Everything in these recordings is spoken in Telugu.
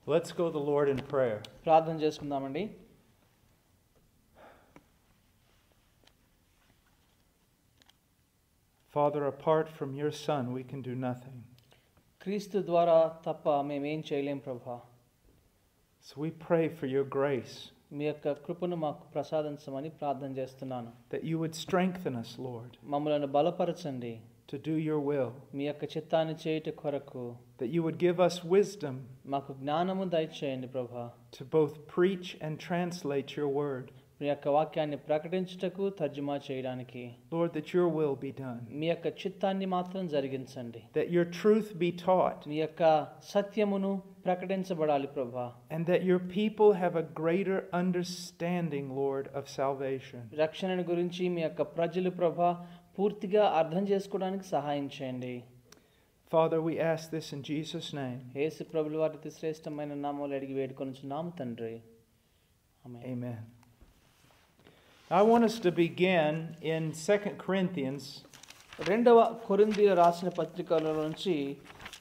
Let's go to the Lord in prayer. ప్రార్థన చేసుకుందామండి. Father, apart from your Son, we can do nothing. క్రీస్తు ద్వారా తప్ప మేమేం చేయలేం ప్రభా. So we pray for your grace. మీ యొక్క కృపను మాకు ప్రసాదించమని ప్రార్థన చేస్తున్నాను. That you would strengthen us, Lord. మమ్మలను బలపరచండి. To do your will. మీ యొక్క చిత్తాన్ని చేయుట కొరకు. That you would give us wisdom. మాకు జ్ఞానము దయచేయండి ప్రభా. To both preach and translate your word. మీ యొక్క వాక్యాన్ని ప్రకటించుటకు తర్జుమా చేయడానికి. Lord, that your will be done. మీ యొక్క చిత్తాన్ని మాత్రం జరిగించండి. That your truth be taught. మీ యొక్క సత్యమును ప్రకటించబడాలి ప్రభా. And that your people have a greater understanding, Lord, of salvation. రక్షణను గురించి మీ యొక్క ప్రజలు ప్రభా పూర్తిగా అర్థం చేసుకోవడానికి సహాయం చేయండి. Father, we ask this in Jesus' name. యేసు ప్రభుల వారి అతి శ్రేష్టమైన నామములో అడిగి వేడుకొనుచున్నాము తండ్రి. ఆమేన్. Amen. I want us to begin in 2 Corinthians. రెండవ కొరింథీయుల రాసిన పత్రికల నుంచి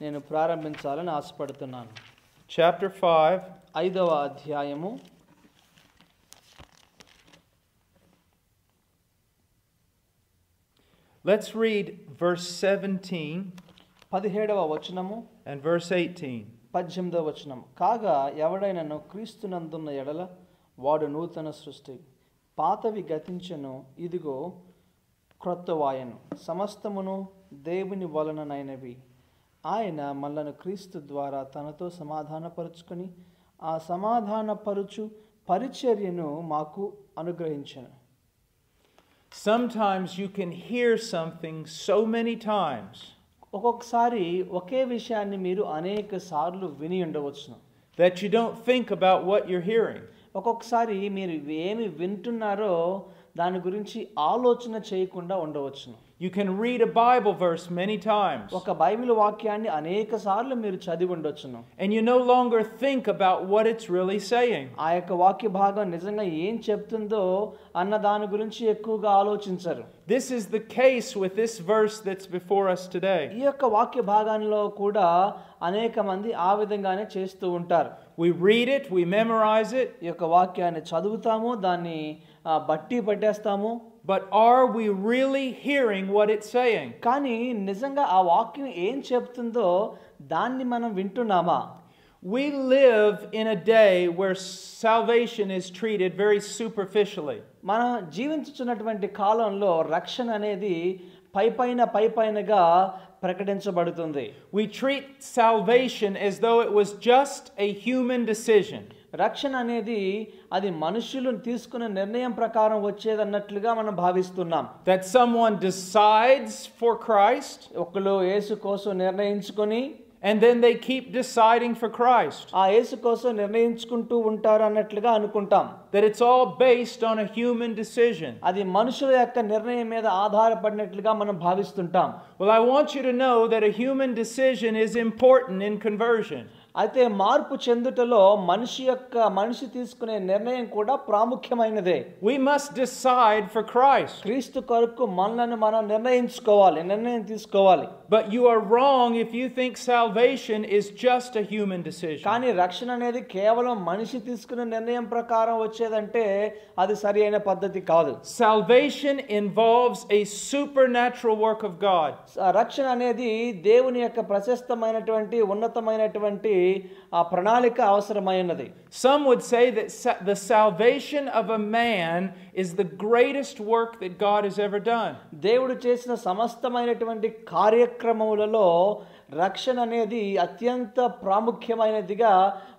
నేను ప్రారంభించాలని ఆశపడుతున్నాను. Chapter 5. 5వ అధ్యాయము. Let's read verse 17 17వ వచనము and verse 18. 18వ వచనం. కాగా ఎవడైనను క్రీస్తునందున్న ఎడల వాడు నూతన సృష్టి, పాతవి గతించెను, ఇదిగో క్రొత్తవాయెను, సమస్తమును దేవుని వలననైనవి. ఆయన మనలను క్రీస్తు ద్వారా తనతో సమాధానపరుచుకొని ఆ సమాధానపరుచు పరిచర్యను మాకు అనుగ్రహించెను. Sometimes you can hear something so many times ఒక్కొక్కసారి ఒకే విషయాన్ని మీరు అనేక సార్లు విని ఉండవచ్చును. that you don't think about what you're hearing. ఒక్కొక్కసారి మీరు ఏమి వింటున్నారో దాని గురించి ఆలోచన చేయకుండా ఉండవచ్చును. You can read a Bible verse many times ఒక బైబిల్ వాక్యాన్ని అనేక సార్లు మీరు చదివి ఉండొచ్చును. and you no longer think about what it's really saying. ఆ యొక్క వాక్య భాగం నిజంగా ఏం చెప్తుందో అన్న దాని గురించి ఎక్కువగా ఆలోచించరు. This is the case with this verse that's before us today. ఈ యొక్క వాక్య భాగంలో కూడా అనేక మంది ఆ విధంగానే చేస్తూ ఉంటారు. We read it, we memorize it, ఈ యొక్క వాక్యాన్ని చదువుతాము, దాన్ని బట్టి పట్టేస్తాము. but are we really hearing what it's saying? కానీ నిజంగా ఆ వాక్యం ఏం చెప్తుందో దాన్ని మనం వింటున్నామా? We live in a day where salvation is treated very superficially. మనం జీవించుచున్నటువంటి కాలంలో రక్షణ అనేది పైపైనగా ప్రకటించబడుతుంది. We treat salvation as though it was just a human decision. రక్షణ అనేది అది మనుషులు తీసుకున్న నిర్ణయం ప్రకారం వచ్చేదన్నట్లుగా మనం భావిస్తున్నాం. That someone decides for Christ ఒకళ్ళు యేసు కోసం నిర్ణయించుకొని and then they keep deciding for Christ. ఆ యేసు కోసం నిర్ణయించుకుంటూ ఉంటారు అన్నట్లుగా అనుకుంటాం. That it's all based on a human decision. అది మనుషుల యొక్క నిర్ణయం మీద ఆధారపడినట్లుగా మనం భావిస్తుంటాం. Well, I want you to know that a human decision is important in conversion. అయితే మార్పు చెందుటలో మనిషి తీసుకునే నిర్ణయం కూడా ప్రాముఖ్యమైనదే. We must decide for Christ. క్రీస్తు కొరకు మనల్ని మనం నిర్ణయం తీసుకోవాలి. But you are wrong if you think salvation is just a human decision. కానీ రక్షణ అనేది కేవలం మనిషి తీసుకునే నిర్ణయం ప్రకారం వచ్చేదంటే అది సరి అయిన పద్ధతి కాదు. Salvation involves a supernatural work of God. రక్షణ అనేది దేవుని యొక్క ప్రశస్తమైనటువంటి ఉన్నతమైనటువంటి ఆ ప్రణాళిక అవసరమైనది. Some would say that the salvation of a man is the greatest work that God has ever done. దేవుడు చేసిన సమస్తమైనటువంటి కార్యక్రమములలో రక్షణ అనేది అత్యంత ప్రాముఖ్యమైనదిగా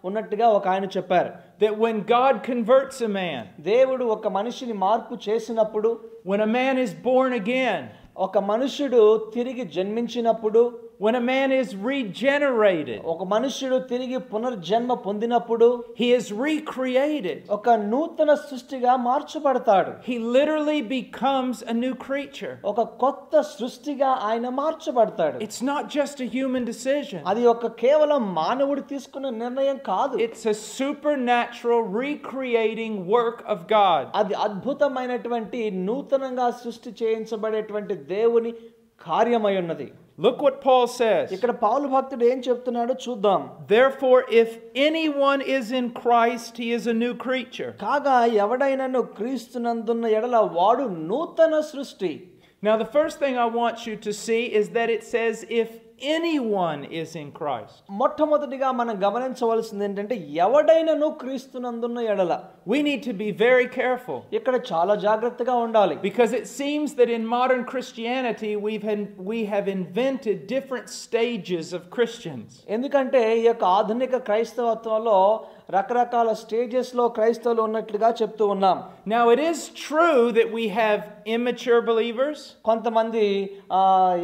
ఉన్నట్టుగా ఒక ఆయన చెప్పారు. That when God converts a man, దేవుడు ఒక మనిషిని మార్పు చేసినప్పుడు, when a man is born again, ఒక మనుషుడు తిరిగి జన్మించినప్పుడు, when a man is regenerated, ఒక మనుషుడు తిరిగి పునర్జన్మ పొందినప్పుడు, he is recreated. ఒక నూతన సృష్టిగా మార్చబడతాడు. He literally becomes a new creature. ఒక కొత్త సృష్టిగా ఆయన మార్చబడతాడు. It's not just a human decision. అది ఒక కేవలం మానవుడు తీసుకున్న నిర్ణయం కాదు. It's a supernatural recreating work of God. అది అద్భుతమైనటువంటి నూతనంగా సృష్టి చేయించబడేటువంటి దేవుని కార్యమై ఉన్నది. Look what Paul says. ఇక్కడ పౌలు భక్తుడు ఏం చెప్తున్నాడో చూద్దాం. Therefore, if anyone is in Christ, he is a new creature. కాగా ఎవడైనను క్రీస్తునందున్న ఎడల వాడు నూతన సృష్టి. Now, the first thing I want you to see is that it says, if anyone is in Christ. మొట్టమొదటిగా మనం గమనించవలసింది ఏంటంటే ఎవడైనను క్రీస్తునందున్న ఎడల. We need to be very careful. ఇక్కడ చాలా జాగ్రత్తగా ఉండాలి. Because it seems that in modern Christianity we have invented different stages of Christians. ఎందుకంటే ఈ యొక్క ఆధునిక క్రైస్తవత్వంలో రకరకాల స్టేజెస్లో క్రైస్తవులు ఉన్నట్లుగా చెప్తూ ఉన్నాం. Now it is true that we have immature believers. కొంతమంది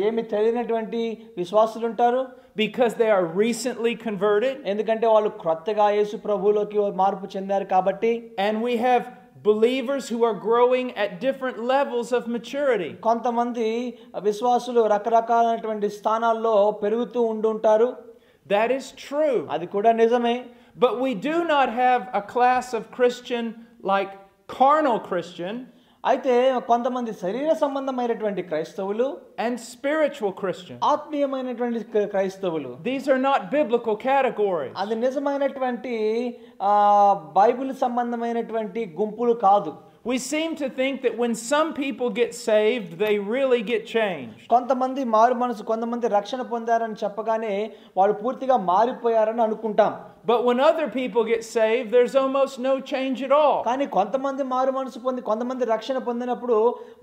ఏమి తెలియనటువంటి విశ్వాసులు ఉంటారు. Because they are recently converted. ఎందుకంటే వాళ్ళు క్రొత్తగా యేసు ప్రభువులోకి మార్పు చెందారు కాబట్టి. And we have believers who are growing at different levels of maturity. కొంతమంది విశ్వాసులు రకరకాలైనటువంటి స్థానాల్లో పెరుగుతూ ఉండుంటారు. That is true. అది కూడా నిజమే. But we do not have a class of Christian like carnal Christian. అయితే కొంతమంది శరీర సంబంధమైనటువంటి క్రైస్తవులు and spiritual Christian. ఆత్మీయమైనటువంటి క్రైస్తవులు. These are not biblical categories. అది నిజమైనటువంటి బైబిల్ సంబంధమైనటువంటి గుంపులు కాదు. We seem to think that when some people get saved, they really get changed. కొంతమంది మారు మనసు, కొంతమంది రక్షణ పొందారని చెప్పగానే వాళ్ళు పూర్తిగా మారిపోయారని అనుకుంటాం. But when other people get saved, there's almost no change at all. కానీ కొంతమంది మారు మనసు పొంది, కొంతమంది రక్షణ పొందినప్పుడు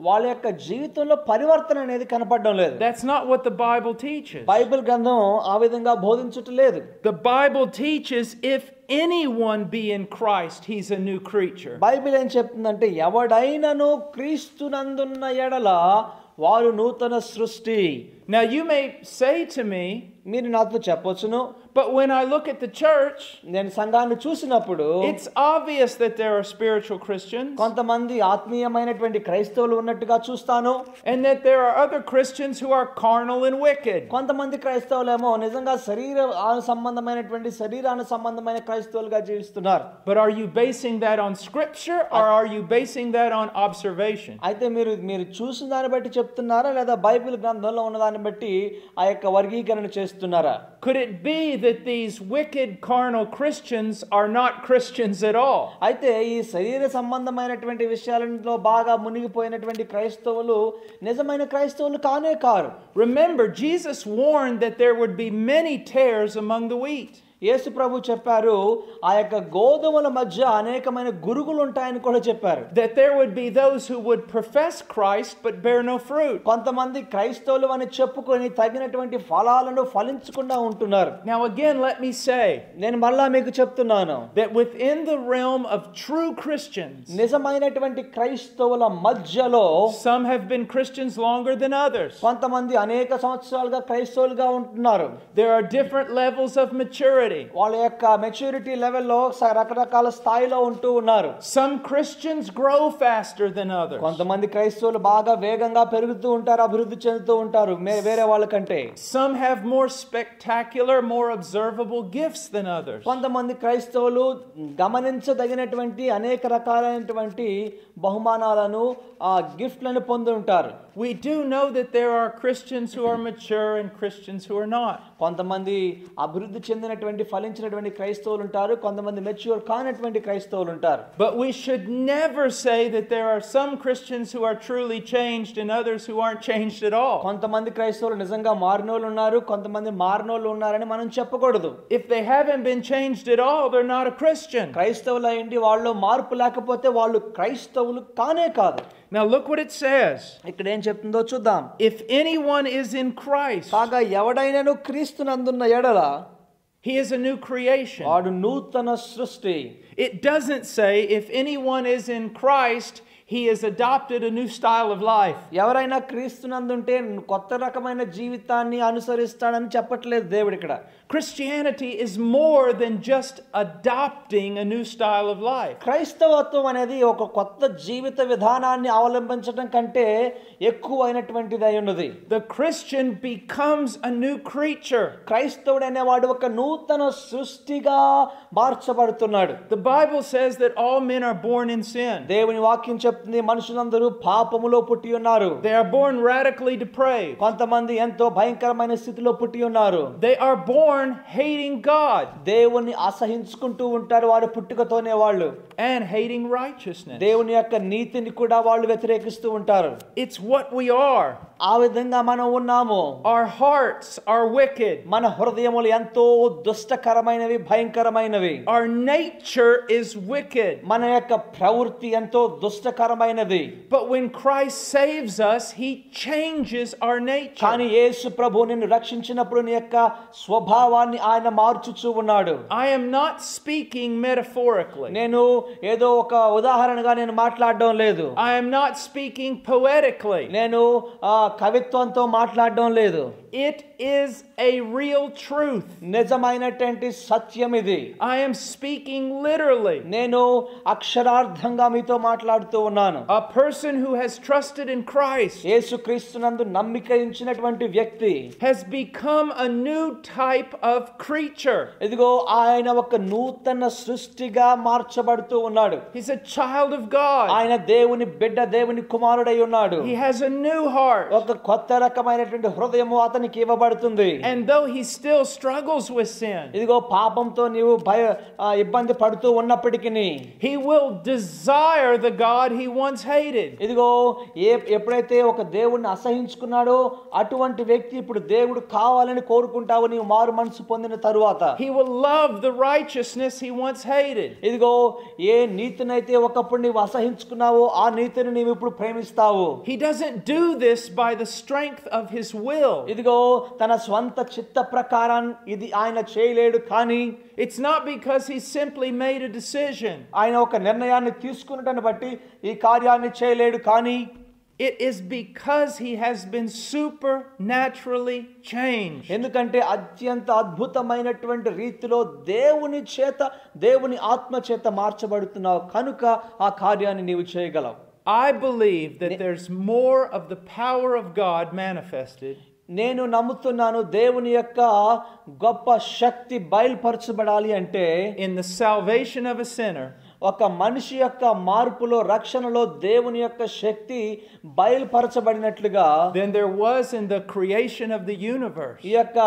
వాళ్ళ యొక్క జీవితంలో పరివర్తన అనేది కనపడడం లేదు. That's not what the Bible teaches. Bible గ్రంథం ఆ విధంగా బోధించట్లేదు. The Bible teaches if anyone be in Christ, he's a new creature. Bible ఏం చెప్తుందంటే ఎవడైనను క్రీస్తునందున్న ఎడల వారు నూతన సృష్టి. Now you may say to me, మీరు నాతో చెప్పొచ్చును, but when I look at the church, నేను సంఘాన్ని చూసినప్పుడు it's obvious that there are spiritual Christians. కొంతమంది ఆత్మీయమైనటువంటి క్రైస్తవులు ఉన్నట్టుగా చూస్తాను. And that there are other Christians who are carnal and wicked. కొంతమంది క్రైస్తవులేమో నిజంగా శరీరాను సంబంధమైన క్రైస్తవులుగా జీవిస్తున్నారు. But are you basing that on scripture or are you basing that on observation? అయితే మీరు చూసిన దాన్ని బట్టి చెప్తున్నారా లేదా బైబిల్ గ్రంథంలో ఉన్న దాన్ని బట్టి ఆ యొక్క వర్గీకరణ చేస్తున్నారా? Could it be that these wicked carnal Christians are not Christians at all? అయితే ఈ శరీర సంబంధమైనటువంటి విషయాలలో బాగా మునిగిపోయినటువంటి క్రైస్తవులు నిజమైన క్రైస్తవులు కానే car. Remember, Jesus warned that there would be many tares among the wheat. యేసు ప్రభు చెప్పారు ఆ యొక్క గోధుమల మధ్య అనేకమైన గురుగులు ఉంటాయని కూడా చెప్పారు. That there would be those who would profess Christ but bear no fruit. కొంతమంది క్రైస్తవులు అని చెప్పుకొని తగినటువంటి ఫలాలను ఫలించకుండా ఉంటున్నారు. Now again let me say, నేను మళ్ళా మీకు చెప్తున్నాను, that within the realm of true Christians, నిజమైనటువంటి క్రైస్తవుల మధ్యలో some have been Christians longer than others. కొంతమంది అనేక సంవత్సరాలుగా క్రైస్తవులుగా ఉంటున్నారు. There are different levels of maturity. వాళ్ళ యొక్క మెచ్యూరిటీ లెవెల్లో రకరకాల స్థాయిలో ఉంటూ ఉన్నారు. Some Christians grow faster than others. కొంతమంది క్రైస్తవులు బాగా వేగంగా పెరుగుతూ ఉంటారు, అభివృద్ధి చెందుతూ ఉంటారు వేరే వాళ్ళ కంటే. Some have more spectacular, more observable gifts than others. కొంతమంది క్రైస్తవులు గమనించదగినటువంటి అనేక రకాలైనటువంటి బహుమానాలను గిఫ్ట్లను పొంది ఉంటారు. We do know that there are Christians who are mature and Christians who are not. కొంతమంది అభివృద్ధి చెందినటువంటి ఫలించినటువంటి క్రైస్తవులు ఉంటారు, కొంతమంది మెచ్యూర్ కానటువంటి క్రైస్తవులు ఉంటారు. But we should never say that there are some Christians who are truly changed and others who aren't changed at all. కొంతమంది క్రైస్తవులు నిజంగా మారినోళ్ళు ఉన్నారు, కొంతమంది మారినోళ్ళు ఉన్నారని మనం చెప్పకూడదు. If they haven't been changed at all, they're not a Christian. క్రైస్తవులు అయ్యింది వాళ్ళు మార్పు లేకపోతే వాళ్ళు క్రైస్తవులు కానే కాదు. Now look what it says. ఇక్కడ ఏం చెప్తుందో చూద్దాం. If anyone is in Christ, కాగా ఎవడైనను క్రీస్తునందున్న ఎడల he is a new creation. వాడు నూతన సృష్టి. It doesn't say if anyone is in Christ, he has adopted a new style of life. ఎవరైనా క్రీస్తునందుంటే కొత్త రకమైన జీవితాన్ని అనుసరిస్తాడని చెప్పట్లేదు దేవుడు ఇక్కడ. Christianity is more than just adopting a new style of life. క్రైస్తవత్వం అనేది ఒక కొత్త జీవిత విధానాన్ని అవలంబించడం కంటే ఎక్కువైనటువంటిది అయి ఉన్నది. The Christian becomes a new creature. క్రైస్తవుడు అనేవాడు ఒక నూతన సృష్టిగా మార్చబడుతున్నాడు. The Bible says that all men are born in sin. దేవుని వాక్యం చెప్తుంది మనుషులందరూ పాపములో పుట్టి ఉన్నారు. They are born radically depraved. కొంతమంది ఎంతో భయంకరమైన స్థితిలో పుట్టి ఉన్నారు. They are born hating God. దేవుని అసహించుకుంటూ ఉంటారు వారు పుట్టుకతోనే వాళ్ళు. And hating righteousness. దేవుని యొక్క నీతిని కూడా వాళ్ళు వ్యతిరేకిస్తూ ఉంటారు. It's what we are. ఆ విధంగా మనం ఉన్నాము. Our hearts are wicked. మన హృదయములు ఎంతో దుష్టకరమైనవి, భయంకరమైనవి. Our nature is wicked. మన యొక్క ప్రవృత్తి ఎంతో దుష్టకరమైనది. But when Christ saves us, he changes our nature. కానీ యేసు ప్రభు నిన్ను రక్షించినప్పుడు నీ యొక్క స్వభావాన్ని ఆయన మార్చుచూ ఉన్నాడు. I am not speaking metaphorically. నేను ఏదో ఒక ఉదాహరణగా నేను మాట్లాడడం లేదు. I am not speaking poetically. నేను కవిత్వంతో మాట్లాడడం లేదు. It is a real truth. నిజమైనటువంటి సత్యం ఇది. I am speaking literally. నేను అక్షరార్థంగా మీతో మాట్లాడుతూ ఉన్నాను. A person who has trusted in Christ యేసుక్రీస్తునందు నమ్మిక ఉంచినటువంటి వ్యక్తి has become a new type of creature. ఇదిగో ఆయన ఒక నూతన సృష్టిగా మార్చబడుతూ ఉన్నాడు. He's a child of God. ఆయన దేవుని బిడ్డ, దేవుని కుమారుడై ఉన్నాడు. He has a new heart. ఒక కొత్త రకమైనటువంటి హృదయము అతనికి ఇవ్వబడుతుంది. And though he still struggles with sin, ఇదిగో పాపంతో నీవు ఇబ్బంది పడుతూ ఉన్నప్పటికీ he will desire the God he once hated. ఇదిగో ఎప్పుడైతే ఒక దేవుణ్ణి అసహించుకున్నాడో అటువంటి వ్యక్తి ఇప్పుడు దేవుడు కావాలని కోరుకుంటావు నీవు మారు మనసు పొందిన తరువాత. He will love the righteousness he once hated. ఇదిగో ఏ నీతినైతే ఒకప్పుడు నీవు అసహించుకున్నావో ఆ నీతిని నీవు ఇప్పుడు ప్రేమిస్తావు. He doesn't do this by the strength of his will. ఇదిగో తన స్వంత చిత్త ప్రకారం ఇది ఆయన చేయలేడు. కానీ it's not because he simply made a decision. ఆయన ఒక నిర్ణయాన్ని తీసుకున్నదాన్ని బట్టి ఈ కార్యాన్ని చేయలేడు. కానీ it is because he has been supernaturally changed. ఎందుకంటే అత్యంత అద్భుతమైనటువంటి రీతిలో దేవుని చేత, దేవుని ఆత్మ చేత మార్చబడుతున్నావు కనుక ఆ కార్యాన్ని నీవు చేయగలవు. I believe that there's more of the power of God manifested. నేను నమ్ముతున్నాను దేవుని యొక్క గొప్ప శక్తి బయలుపరచబడాలి అంటే in the salvation of a sinner. ఒక మనిషి యొక్క మార్పులో, రక్షణలో దేవుని యొక్క శక్తి బయలుపరచబడినట్లుగా than there was in the creation of the universe. ఈ యొక్క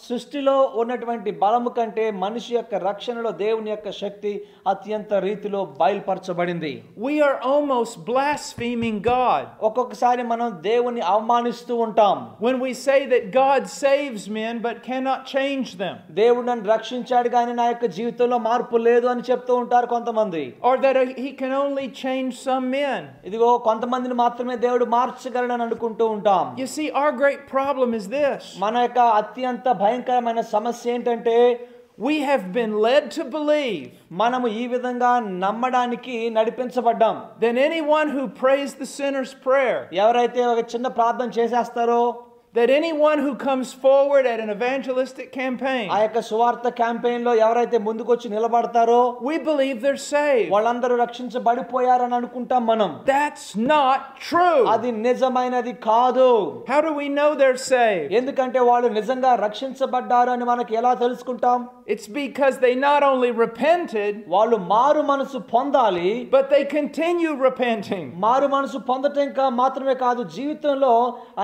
సృష్టిలో ఉన్నటువంటి బలము కంటే మనిషి యొక్క రక్షణలో దేవుని యొక్క శక్తి అత్యంత రీతిలో బయలుపరచబడింది. We are almost blaspheming God. ఒక్కొక్కసారి మనం దేవుని అవమానిస్తూ ఉంటాం. When we say that God saves men but cannot change them. దేవుడు నన్ను రక్షించాడు కానీ నా యొక్క జీవితంలో మార్పు లేదు అని చెప్తూ ఉంటారు కొంతమంది. Or that he can only change some men. ఇదిగో కొంతమందిని మాత్రమే దేవుడు మార్చగలడని అనుకుంటూ ఉంటాం. You see, our great problem is this. మన యొక్క అత్యంత భయంకరమైన సమస్య ఏంటంటే we have been led to believe మనము ఈ విధంగా నమ్మడానికి నడిపించబడ్డాం. that anyone who prays the sinner's prayer, ఎవరైతే ఒక చిన్న ప్రార్థన చేసేస్తారో, that anyone who comes forward at an evangelistic campaign, ఆ యొక్క సువార్త క్యాంపెయిన్ లో ఎవరైతే ముందుకొచ్చి నిలబడతారో we believe they're saved. వాళ్ళందరూ రక్షించబడిపోయారని అనుకుంటాం మనం. That's not true. అది నిజమైనది కాదు. How do we know they're saved? ఎందుకంటే వాళ్ళు నిజంగా రక్షించబడ్డారు అని మనకి ఎలా తెలుసుకుంటాం? It's because they not only repented, వాళ్ళు మారు మనసు పొందాలి, but they continue repenting. మారు మనసు పొందటం మాత్రమే కాదు, జీవితంలో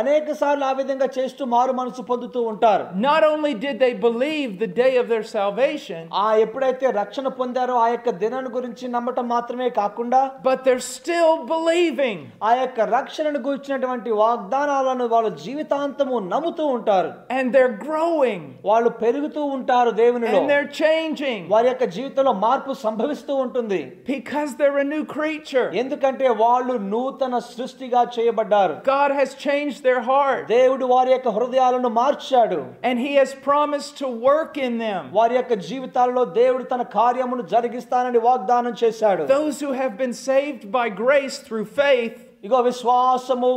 అనేక సార్లు ఆ విధంగా చేస్తూ మారు మనసు పొందుతూ ఉంటారు. Not only did they believe the day of their salvation, ఎప్పుడైతే రక్షణ పొందారో ఆ యొక్క దినాన్ని గురించి నమ్మటం మాత్రమే కాకుండా, but they're still believing. ఆ యొక్క రక్షణను గురించినటువంటి వాగ్దానాలను వాళ్ళు జీవితాంతము నమ్ముతూ ఉంటారు. And they're growing. వాళ్ళు పెరుగుతూ ఉంటారు దేవునిలో. And they're changing. వారి యొక్క జీవితంలో మార్పు సంభవిస్తూ ఉంటుంది. Because they're a new creature. ఎందుకంటే వాళ్ళు నూతన సృష్టిగా చేయబడ్డారు. God has changed their heart. దేవుడు వారి యొక్క హృదయాలను మార్చాడు. And he has promised to work in them. వారి యొక్క జీవితాల్లో దేవుడు తన కార్యమును జరిగిస్తానని వాగ్దానం చేశాడు. Those who have been saved by grace through faith, ఇగో విశ్వాసము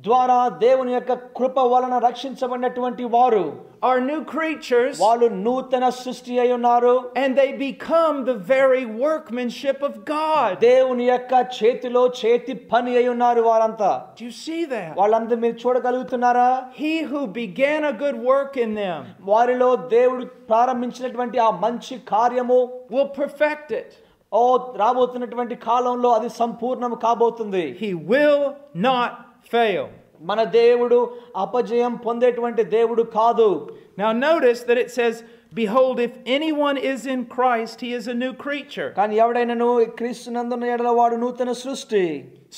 ద్వారా దేవుని యొక్క కృప వలన రక్షించబడినటువంటి వారు are new creatures. వాళ్ళు నూతన సృష్టి అయి ఉన్నారు. And they become the very workmanship of God. దేవుని యొక్క చేతిలో చేతి పని అయి ఉన్నారు వారంతా. Do you see that? వాళ్ళందరూ మీరు చూడగలుగుతున్నారా? He who began a good work in them, వారిలో దేవుడు ప్రారంభించినటువంటి ఆ మంచి కార్యము will perfect it. ఓ రాబోతున్నటువంటి కాలంలో అది సంపూర్ణం కాబోతుంది. He will not fail. మన దేవుడు అపజయం పొందేటువంటి దేవుడు కాదు. Now notice that it says, behold, if anyone is in Christ, he is a new creature. కానీ ఎవడైనాను క్రీస్తునందున్న యెడల వాడు నూతన సృష్టి.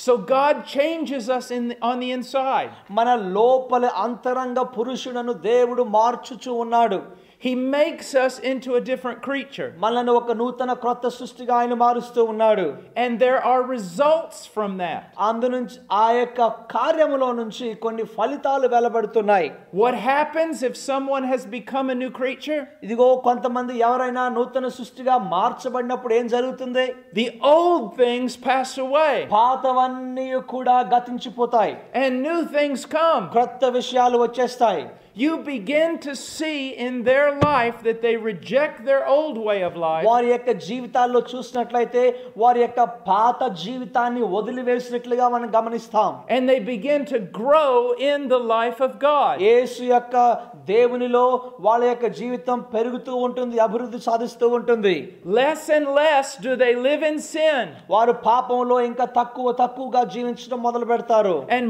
So God changes us on the inside. మన లోపల అంతరంగ పురుషుడను దేవుడు మార్చుచు ఉన్నాడు. He makes us into a different creature. మనల్ని ఒక నూతన క్రొత్త సృష్టిగా ఆయన మారుస్తూ ఉన్నాడు. And there are results from that. అందునుంచి ఆ యొక్క కార్యములో నుంచి కొన్ని ఫలితాలు వెలువడుతున్నాయి. What happens if someone has become a new creature? ఇదిగో కొంతమంది ఎవరైనా నూతన సృష్టిగా మార్చబడినప్పుడు ఏం జరుగుతుంది? The old things pass away. పాతవన్నీ కూడా గతించిపోతాయి. And new things come. క్రొత్త విషయాలు వచ్చేస్తాయి. You begin to see in their life that they reject their old way of life. వారి యొక్క జీవితాల్లో చూసినట్లయితే వారి యొక్క పాత జీవితాన్ని వదిలివేసినట్లుగా మనం గమనిస్తాం. And they begin to grow in the life of God. యేసు యొక్క దేవునిలో వాళ్ళ యొక్క జీవితం పెరుగుతూ ఉంటుంది, అభివృద్ధి సాధిస్తూ ఉంటుంది. Less and less do they live in sin. వారు పాపంలో ఇంకా తక్కువగా జీవించడం మొదలు పెడతారు. And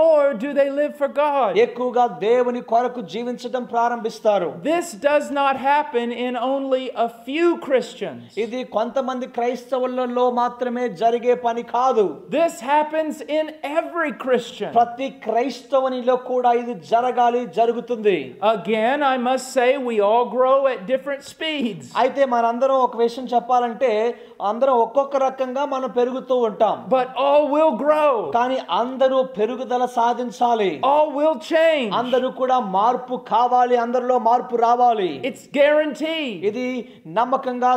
more do they live for God. ఎక్కువగా దేవుని కొరకు జీవించడం ప్రారంభిస్తారు. This does not happen in only a few Christians. ఇది కొంతమంది క్రైస్తవులలో మాత్రమే జరిగే పని కాదు. This happens in every Christian. ప్రతి క్రైస్తవునిలో కూడా ఇది జరుగుతుంది. Again, I must say we all grow at different speeds. అయితే మనందరం ఒక విషయం చెప్పాలంటే అందరం ఒక్కొక్క రకంగా మనం పెరుగుతూ ఉంటాం. But all will grow. కానీ అందరూ పెరుగుదల సాధించాలి. All will change. అందరూ కూడా మార్పు కావాలి, అందరిలో మార్పు రావాలి. It's guaranteed. ఇది నమ్మకంగా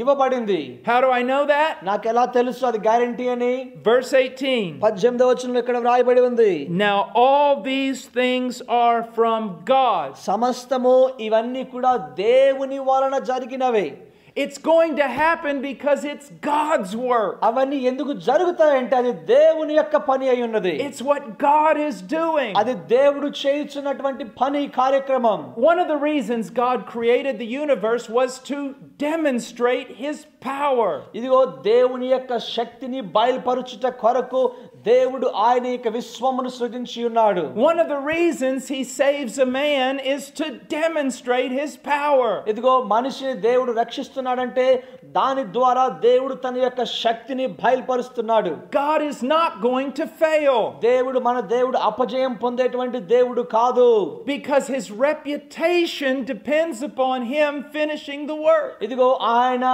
ఇవ్వబడింది. How do I know that? నాకు ఎలా తెలుసు అది గ్యారెంటీ అని? Verse 18. 18వ వచనంలో ఇక్కడ వ్రాయబడి ఉంది. Now all these things are from God. సమస్తము ఇవన్నీ కూడా దేవుని వలన జరిగినవే. It's going to happen because it's God's work. అవన్నీ ఎందుకు జరుగుతాయంటే అది దేవుని యొక్క పని అయి ఉన్నది. It's what God is doing. అది దేవుడు చేయుచున్నటువంటి పని కార్యక్రమం. One of the reasons God created the universe was to demonstrate his power. ఇదిగో దేవుని యొక్క శక్తిని బయలుపరచుట కొరకు దేవుడు ఆయన యొక్క విశ్వమును సృజించి ఉన్నాడు. One of the reasons he saves a man is to demonstrate his power. ఇదిగో మనిషిని దేవుడు రక్షిస్తున్నాడంటే దాని ద్వారా దేవుడు తన యొక్క శక్తిని బయలుపరుస్తున్నాడు. God is not going to fail. మన దేవుడు అపజయం పొందేటువంటి దేవుడు కాదు. Because his reputation depends upon him finishing the work. ఇదిగో ఆయన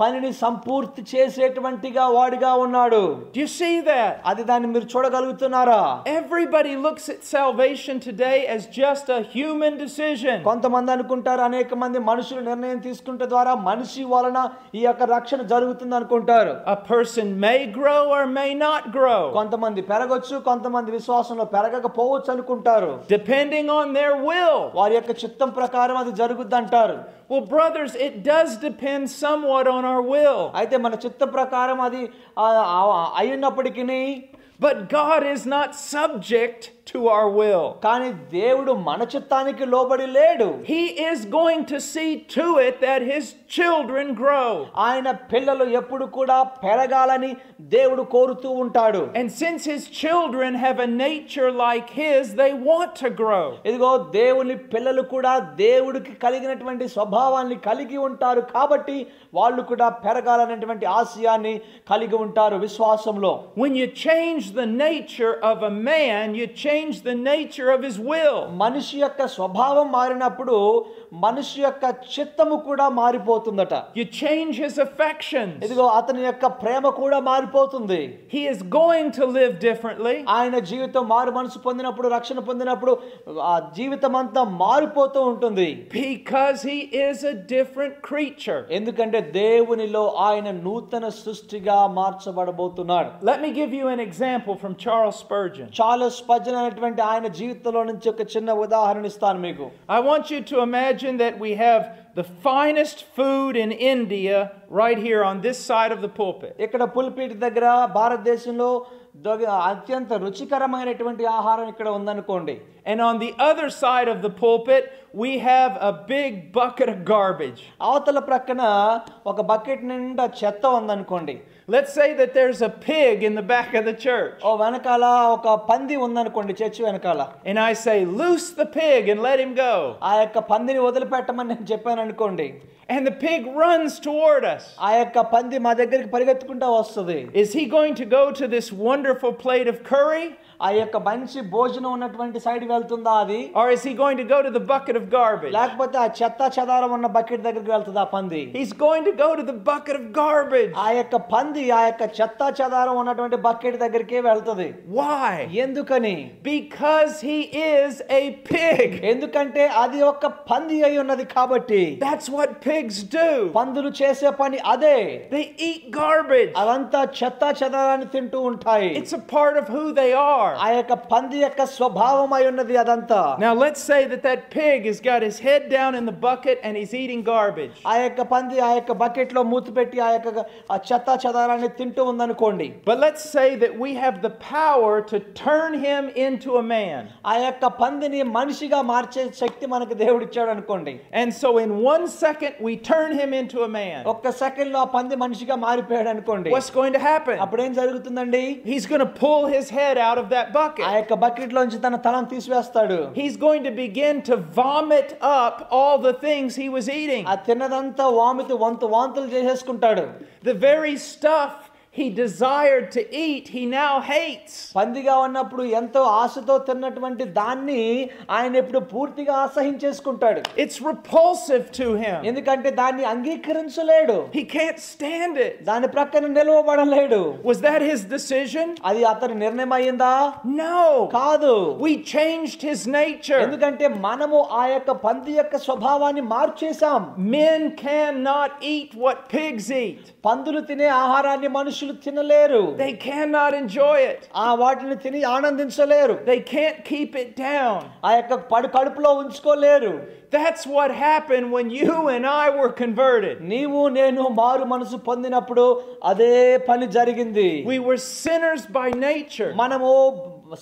పనిని సంపూర్తి చేసేటువంటిగా వాడిగా ఉన్నాడు. Do you see that? అది దాన్ని మీరు చూడగలుగుతున్నారా? Everybody looks at salvation today as just a human decision. కొంతమంది అనుకుంటారు, అనేక మంది మనుషులు నిర్ణయం తీసుకుంటే ద్వారా మనిషి వలన ఈ యొక్క రక్షణ జరుగుతుంది అనుకుంటారు. A person may grow or may not grow. కొంతమంది పెరగొచ్చు, కొంతమంది విశ్వాసంలో పెరగకపోవచ్చు అనుకుంటారు. Depending on their will. వారి యొక్క చిత్తం ప్రకారం అది జరుగుద్ది అంటారు. Well, brothers, it does depend somewhat on our will. అయితే మన చిత్త ప్రకారం అది అయినప్పటికీ but God is not subject to our will. కానీ దేవుడు మన చిత్తానికి లోబడి లేడు. He is going to see to it that his children grow. ఆయన పిల్లలు ఎప్పుడు కూడా పెరగాలని దేవుడు కోరుతూ ఉంటాడు. And since his children have a nature like his, they want to grow. ఇదిగో దేవుని పిల్లలు కూడా దేవుడికి కలిగినటువంటి స్వభావాన్ని కలిగి ఉంటారు కాబట్టి వాళ్ళు కూడా పెరగాలనేటువంటి ఆశయాన్ని కలిగి ఉంటారు విశ్వాసంలో. When you change the nature of a man, you change the nature of his will. మనిషి యొక్క స్వభావం మారినప్పుడు మనిషి యొక్క చిత్తము కూడా మారిపోతుందట. You change his affections. ఇదిగో అతని యొక్క ప్రేమ కూడా మారిపోతుంది. He is going to live differently. ఆయన జీవితం మారు మనసు పొందినప్పుడు, రక్షణ పొందినప్పుడు ఆ జీవితం అంతా మారిపోతూ ఉంటుంది. Because he is a different creature. ఎందుకంటే దేవునిలో ఆయన నూతన సృష్టిగా మార్చబడబోతున్నాడు. Let me give you an example from Charles Spurgeon. Charles Spurgeon అనేటువంటి ఆయన జీవితంలో నుంచి ఒక చిన్న ఉదాహరణ ఇస్తాను మీకు. I want you to imagine that we have the finest food in India right here on this side of the pulpit. ఇక్కడ పుల్పిట్ దగ్గర భారతదేశంలో అత్యంత రుచికరమైనటువంటి ఆహారం ఇక్కడ ఉందనుకోండి. And on the other side of the pulpit, we have a big bucket of garbage. అవతల ప్రక్కన ఒక బకెట్ నిండా చెత్త ఉందనుకోండి. Let's say that there's a pig in the back of the church. ఓ వెనకాల ఒక పంది ఉందనుకోండి చర్చి వెనకాల. And I say, loose the pig and let him go. ఆ యొక్క పందిని వదిలిపెట్టమని నేను చెప్పాను అనుకోండి. And the pig runs toward us. ఆ యొక్క పంది మా దగ్గరికి పరిగెత్తుకుంటూ వస్తుంది. Is he going to go to this wonderful plate of curry? ఆ యొక్క మంచి భోజనం ఉన్నటువంటి సైడ్ వెళ్తుందా అది? Or is he going to go to the bucket of garbage? లేకపోతే ఆ చెత్త చెదారం ఉన్న బకెట్ దగ్గరికి వెళ్తుందా ఆ పంది? He's going to go to the bucket of garbage. ఆ యొక్క పంది ఆ యొక్క చెత్త చెదారం ఉన్నటువంటి బకెట్ దగ్గరికే వెళ్తుంది. Why? ఎందుకని? Because he is a pig. ఎందుకంటే అది ఒక పంది అయి ఉన్నది కాబట్టి. That's what pigs do. పందులు చేసే పని అదే. They eat garbage. అవంతా చెత్త చెదారాన్ని తింటూ ఉంటాయి. It's a part of who they are. ఆ యొక్క పంది యొక్క స్వభావం అయి ఉన్నది అదంతా. Now let's say that pig has got his head down in the bucket and he's eating garbage. ఆ యొక్క పంది ఆ యొక్క బకెట్ లో మూతి పెట్టి ఆ యొక్క ఆ చెత్త చెదారాన్ని తింటూ ఉందనుకోండి. But let's say that we have the power to turn him into a man. ఆ యొక్క పందిని మనిషిగా మార్చే శక్తి మనకు దేవుడు ఇచ్చాడు అనుకోండి. And so in 1 second we turn him into a man. ఒక్క సెకండ్ లో ఆ పంది మనిషిగా మారిపోయాడు అనుకోండి. What's going to happen? అప్పుడు ఏం జరుగుతుందండి? He's going to pull his head out of that bucket. ఆ యొక్క బకెట్ లోంచి తన తలను తీసివేస్తాడు. He's going to begin to vomit up all the things he was eating. ఆ తిన్నదంతా వాంతులు చేసేసుకుంటాడు. The very stuff he desired to eat, he now hates. పందిగా ఉన్నప్పుడు ఎంతో ఆశతో తిన్నటువంటి దాన్ని ఆయన ఇప్పుడు పూర్తిగా అసహించేసుకుంటాడు. It's repulsive to him. ఎందుకంటే దాన్ని అంగీకరించలేడు. He can't stand it. దాని ప్రక్కన నిలవబడలేడు. Was that his decision? అది అతని నిర్ణయం అయ్యిందా? No. కాదు. We changed his nature. ఎందుకంటే మనము ఆ యొక్క పంది యొక్క స్వభావాన్ని మార్చేశాం. Men cannot eat what pigs eat. పందులు తినే ఆహారాన్ని మనుషులు తినలేరు. They cannot enjoy it. ఆ వాటిని తిని ఆనందించలేరు. They can't keep it down. ఆ యొక్క కడుపులో ఉంచుకోలేరు. That's what happened when you and I were converted. నీవు నేను మారు మనసు పొందినప్పుడు అదే పని జరిగింది. We were sinners by nature. మనము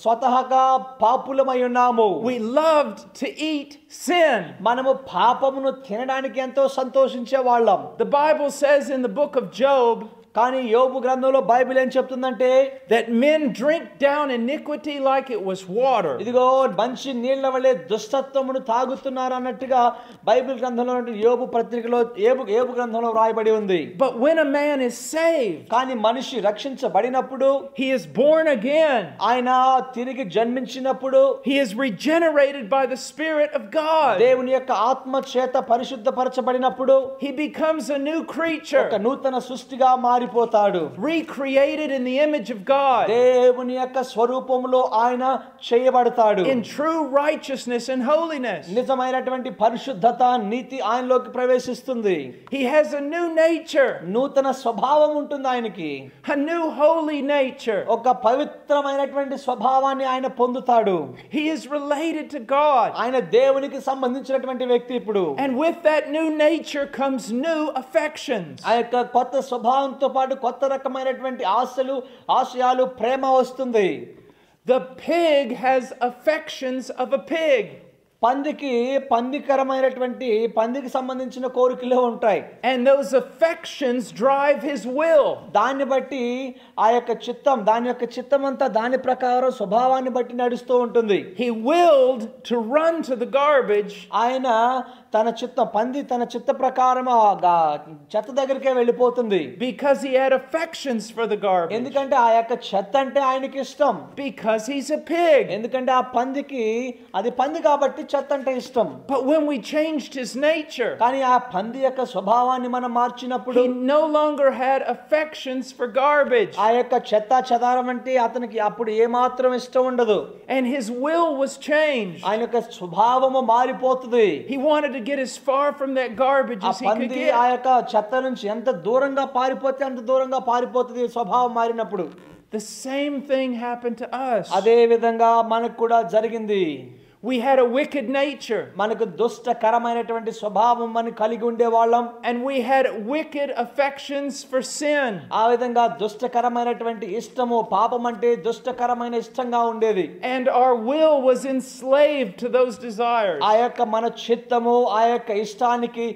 స్వతహాగా పాపులమై ఉన్నాము. We loved to eat sin. మనము పాపమును తినడానికి ఎంతో సంతోషించే వాళ్ళం. The Bible says in the book of Job, కానీ యోబు గ్రంథంలో బైబిల్ ఏం చెప్తుందంటే that men drink down iniquity like it was water. ఇదిగో మంచి నీళ్ల వలె దుష్టత్వమును తాగుతున్నారు అన్నట్టుగా బైబిల్ గ్రంథంలో యోబు పత్రికలో యోబు గ్రంథంలో రాయబడి ఉంది. But when a man is saved, కానీ మనిషి రక్షించబడినప్పుడు, he is born again. ఆయన తిరిగి జన్మించినప్పుడు, he is regenerated by the Spirit of God. దేవుని యొక్క ఆత్మ చేత పరిశుద్ధపరచబడినప్పుడు, he becomes a new creature. ఒక నూతన సృష్టిగా మారిపోతాడు. Recreated in the image of God. దేవుని యొక్క స్వరూపములో ఆయన చేయబడతాడు. In true righteousness and holiness. నిజమైనటువంటి పరిశుద్ధత నీతి ఆయనలోకి ప్రవేశిస్తుంది. He has a new nature. నూతన స్వభావం ఉంటుంది ఆయనకి. A new holy nature. ఒక పవిత్రమైనటువంటి స్వభావాన్ని ఆయన పొందుతాడు. He is related to God. ఆయన దేవునికి సంబంధించినటువంటి వ్యక్తి ఇప్పుడు. And with that new nature comes new affections. ఆ యొక్క కొత్త స్వభావంతో పాటు కొత్త రకమైనటువంటి ఆశయాలు ప్రేమ వస్తుంది. The pig has affections of a pig. పందికి సంబంధించిన కోరికలు ఉంటాయి. And those affections drive his will. దాన్ని బట్టి ఆ యొక్క చిత్తం అంతా దాని ప్రకారం స్వభావాన్ని బట్టి నడుస్తూ ఉంటుంది. He willed to run to the garbage. ఆయన తన చిత్త ప్రకారం చెత్త దగ్గరికే వెళ్ళిపోతుంది. Because he had affections for the garbage. ఎందుకంటే ఆ యొక్క చెత్త అంటే ఆయనకి ఇష్టం. Because he's a pig. ఎందుకంటే ఆ పందికి అది పంది కాబట్టి చెత్త అంటే ఇష్టం. But when we changed his nature, కానీ ఆ పంది యొక్క స్వభావాన్ని మనం మార్చినప్పుడు, he no longer had affections for garbage. ఆ యొక్క చెత్త చెదారం అంటే అతనికి అప్పుడు ఏమాత్రం ఇష్టం ఉండదు. And his will was changed. ఆయన యొక్క స్వభావము మారిపోతుంది. He wanted to get as far from that garbage as he could get. ఆ యొక్క చెత్త నుంచి ఎంత దూరంగా పారిపోతే అంత దూరంగా పారిపోతుంది స్వభావం మారినప్పుడు. The same thing happened to us. అదే విధంగా మనకు కూడా జరిగింది. We had a wicked nature. మనకు దుష్టకరమైనటువంటి స్వభావం మనం కలిగి ఉండేవాళ్ళం. And we had wicked affections for sin. ఆ విధంగా దుష్టకరమైనటువంటి ఇష్టము, పాపం అంటే దుష్టకరమైన ఇష్టంగా ఉండేది. And our will was enslaved to those desires. ఆ యొక్క మన చిత్తము ఆ యొక్క ఇష్టానికి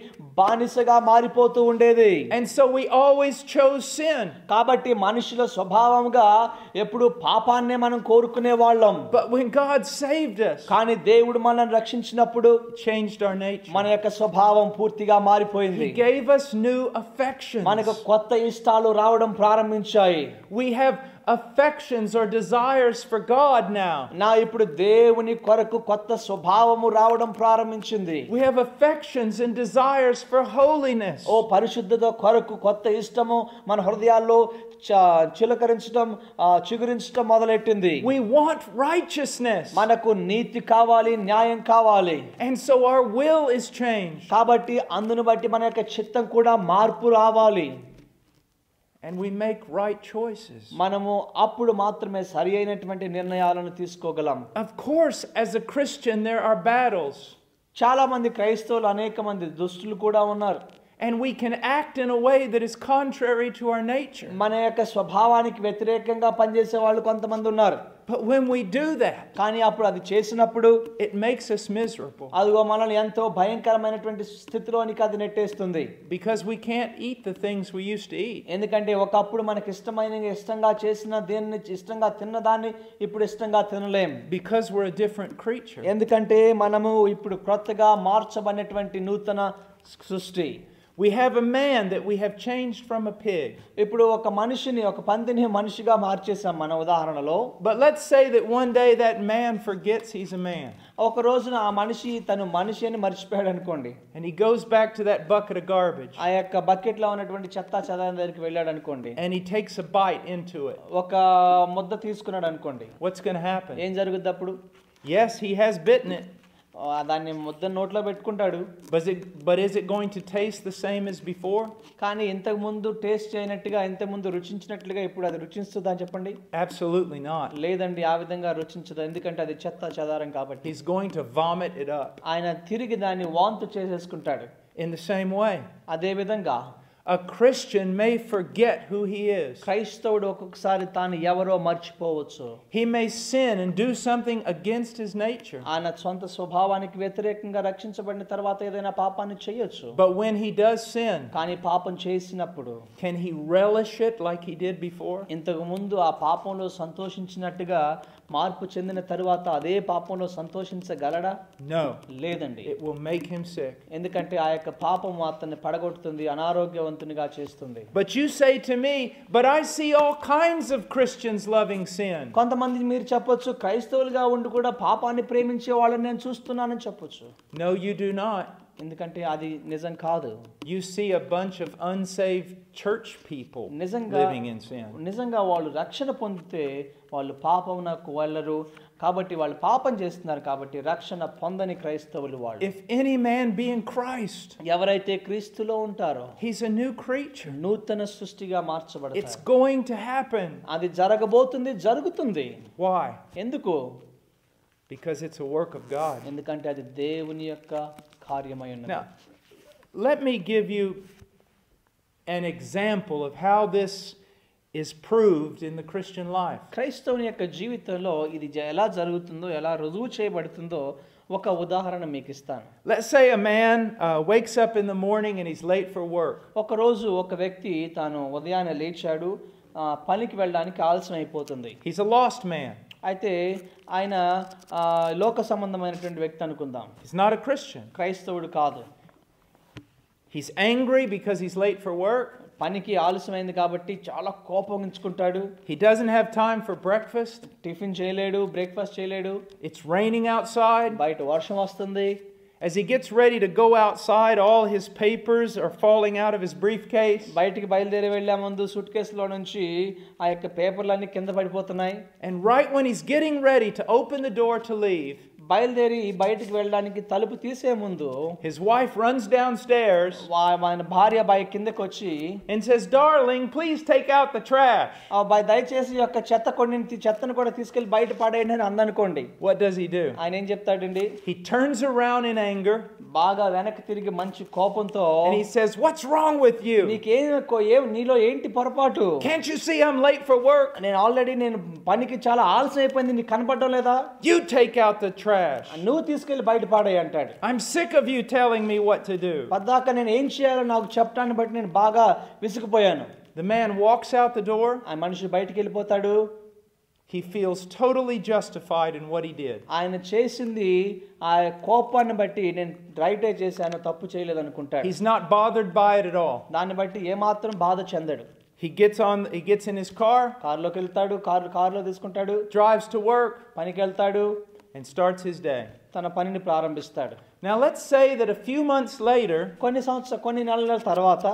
బానిసగా మారిపోతూ ఉండేది. And so we always chose sin. కాబట్టి మనుషుల స్వభావంగా ఎప్పుడు పాపాన్నే మనం కోరుకునే వాళ్ళం. But when God saved us, కానీ దేవుడు మనల్ని రక్షించినప్పుడు changed our nature. మన యొక్క స్వభావం పూర్తిగా మారిపోయింది. He gave us new affections. మనకు కొత్త ఇష్టాలు రావడం ప్రారంభించాయి. We have affections or desires for God now. నా ఇప్పుడు దేవుని కొరకు కొత్త స్వభావము రావడం ప్రారంభించింది. We have affections and desires for holiness. ఓ పరిశుద్ధత కొరకు కొత్త ఇష్టము మన హృదయాల్లో చిలకరించడం చిగురించడం మొదలెట్టింది. We want righteousness. మనకు నీతి కావాలి, న్యాయం కావాలి. And so our will is changed. కాబట్టి అందును బట్టి మన యొక్క చిత్తం కూడా మార్పు రావాలి. And we make right choices. మనము అప్పుడు మాత్రమే సరి అయినటువంటి నిర్ణయాలను తీసుకోగలం. Of course, as a Christian there are battles. చాలా మంది క్రైస్తవులు అనేక మంది దుష్టులు కూడా ఉన్నారు. And we can act in a way that is contrary to our nature. మన యొక్క స్వభావానికి వ్యతిరేకంగా పనిచేసే వాళ్ళు కొంతమంది ఉన్నారు. But when we do that, కానీ అప్పుడు అది చేసినప్పుడు it makes us miserable. అదిగో మనల్ని ఎంతో భయంకరమైనటువంటి స్థితిలోనికి అది నెట్టేస్తుంది. Because we can't eat the things we used to eat. ఎందుకంటే ఒకప్పుడు మనకి ఇష్టంగా చేసిన దేన్ని ఇష్టంగా తిన్నదాన్ని ఇప్పుడు ఇష్టంగా తినలేం. Because we're a different creature. ఎందుకంటే మనము ఇప్పుడు కొత్తగా మార్చబడినటువంటి నూతన సృష్టి. We have a man that we have changed from a pig. ఇప్పుడు ఒక మనిషిని, ఒక పందిని మనిషిగా మార్చేసాం మన ఉదాహరణలో. But let's say that one day that man forgets he's a man. ఒక రోజున ఆ మనిషి తను మనిషి అని మర్చిపోయాడు అనుకోండి. And he goes back to that bucket of garbage. ఆ యొక్క బకెట్ లో ఉన్నటువంటి చెత్త చెదారం దగ్గరికి వెళ్ళాడు అనుకోండి. And he takes a bite into it. ఒక ముద్ద తీసుకున్నాడు అనుకోండి. What's going to happen? ఏం జరుగుద్ది అప్పుడు? Yes, he has bitten it. దాన్ని ముద్ద నోట్లో పెట్టుకుంటాడు. But is it going to taste the same as before? కానీ ఇంతకు ముందు టేస్ట్ చేయనట్టుగా, ఇంతకు ముందు రుచించినట్లుగా ఇప్పుడు అది రుచిస్తుందా అని చెప్పండి? Absolutely not. లేదండి, ఆ విధంగా రుచించదు. ఎందుకంటే అది చెత్త చెదారం కాబట్టి. He's going to vomit it up. ఆయన తిరిగి దాన్ని వాంతు చేసేసుకుంటాడు. In the same way, అదే విధంగా a Christian may forget who he is. క్రైస్తవుడు ఒక్కొక్కసారి తాను ఎవరో మర్చిపోవచ్చు. He may sin and do something against his nature. ఆయన సొంత స్వభావానికి వ్యతిరేకంగా రక్షించబడిన తర్వాత ఏదైనా పాపాన్ని చేయొచ్చు. But when he does sin, కానీ పాపం చేసినప్పుడు can he relish it like he did before? ఇంతకు ముందు ఆ పాపంలో సంతోషించినట్టుగా మార్పు చెందిన తరువాత అదే పాపంలో సంతోషించగలడా? No. లేదండి. It will make him sick. ఎందుకంటే ఆ యొక్క పాపం అతన్ని పడగొడుతుంది, అనారోగ్యవంతునిగా చేస్తుంది. But you say to me, but I see all kinds of Christians loving sin. కొంతమంది మీరు చెప్పొచ్చు, క్రైస్తవులుగా ఉండి కూడా పాపాన్ని ప్రేమించే వాళ్ళని నేను చూస్తున్నానని చెప్పొచ్చు. No, you do not. ఎందుకంటే అది నిజం కాదు. You see a bunch of unsaved church people living in sin. నిజంగా వాళ్ళు రక్షణ పొందితే వాళ్ళు పాపమునకు వెళ్ళరు కాబట్టి వాళ్ళు పాపం చేస్తున్నారు కాబట్టి రక్షణ పొందని క్రైస్తవులు వాళ్ళు. If any man be in Christ, ఎవరైతే క్రీస్తులో ఉంటారో he's a new creature. నూతన సృష్టిగా మార్చబడతారు. It's going to happen. అది జరగబోతుంది, జరుగుతుంది. Why? ఎందుకు? Because it's a work of God. ఎందుకంటే అది దేవుని యొక్క కార్యమై ఉన్నది. Now, let me give you an example of how this is proved in the Christian life. క్రైస్తవుని యొక్క జీవితంలో ఇది ఎలా జరుగుతుందో, ఎలా రుజువు చేయబడుతుందో ఒక ఉదాహరణ మీకు ఇస్తాను. Let's say a man wakes up in the morning and he's late for work. ఒక రోజు ఒక వ్యక్తి తాను ఉదయాన్నే లేచాడు, పనికి వెళ్ళడానికి ఆలస్యం అయిపోతుంది. He's a lost man. అయితే ఆయన లోక సంబంధమైనటువంటి వ్యక్తి అనుకుందాం. He's not a Christian. క్రైస్తవుడు కాదు. He's angry because he's late for work. పనికి ఆలస్యమైంది కాబట్టి చాలా కోపగించుకుంటాడు. He doesn't have time for breakfast. Tiffin చేయలేడు, బ్రేక్ఫాస్ట్ చేయలేడు. It's raining outside. బయట వర్షం వస్తుంది. As he gets ready to go outside, all his papers are falling out of his briefcase. బయటికి బయలుదేరి వెళ్ళే ముందు సూట్ కేసులో నుంచి ఆ యొక్క పేపర్లన్నీ కింద పడిపోతున్నాయి. And right when he's getting ready to open the door to leave, బయలుదేరి బయటికి వెళ్ళడానికి తలుపు తీసే ముందు his wife runs downstairs ఆయన భార్య కిందకి వచ్చి and says, "Darling, please take out the trash." దయచేసి ఈ యొక్క చెత్తను కూడా తీసుకెళ్లి బయట పడేయండి అని అందనుకోండి. What does he do? ఆయన ఏం చెప్తాడండి? He turns around in anger బాగా వెనక్కి తిరిగి మంచి కోపంతో and he says, "What's wrong with you? నీలో ఏంటి పొరపాటు? Can't you see I'm late for work? నేను పనికి చాలా ఆలస్యం అయిపోయింది, నీకు కనపడడం లేదా? You take out the trash. నువ్వు తీసుకెళ్లి బయట పడేయి అంటాడు. I'm sick of you telling me what to do." పద్దాక నేను ఏం చేయాలో నాకు చెప్పడాన్ని బట్టి నేను బాగా విసిగిపోయాను. The man walks out the door. ఆ మనిషి బయటికి వెళ్ళిపోతాడు. He feels totally justified in what he did. ఆయన చేసింది ఆ కోపాన్ని బట్టి నేను రైటే చేశాను, తప్పు చేయలేదు అనుకుంటాడు. He's not bothered by it at all. దాన్ని బట్టి ఏమాత్రం బాధ చెందడు. He gets in his car, కారులోకి వెళ్తాడు, కారులో తీసుకుంటాడు, drives to work, పనికి వెళ్తాడు, and starts his day. తన పనిని ప్రారంభిస్తాడు. Now let's say that a few months later, కొన్ని నెలల తర్వాత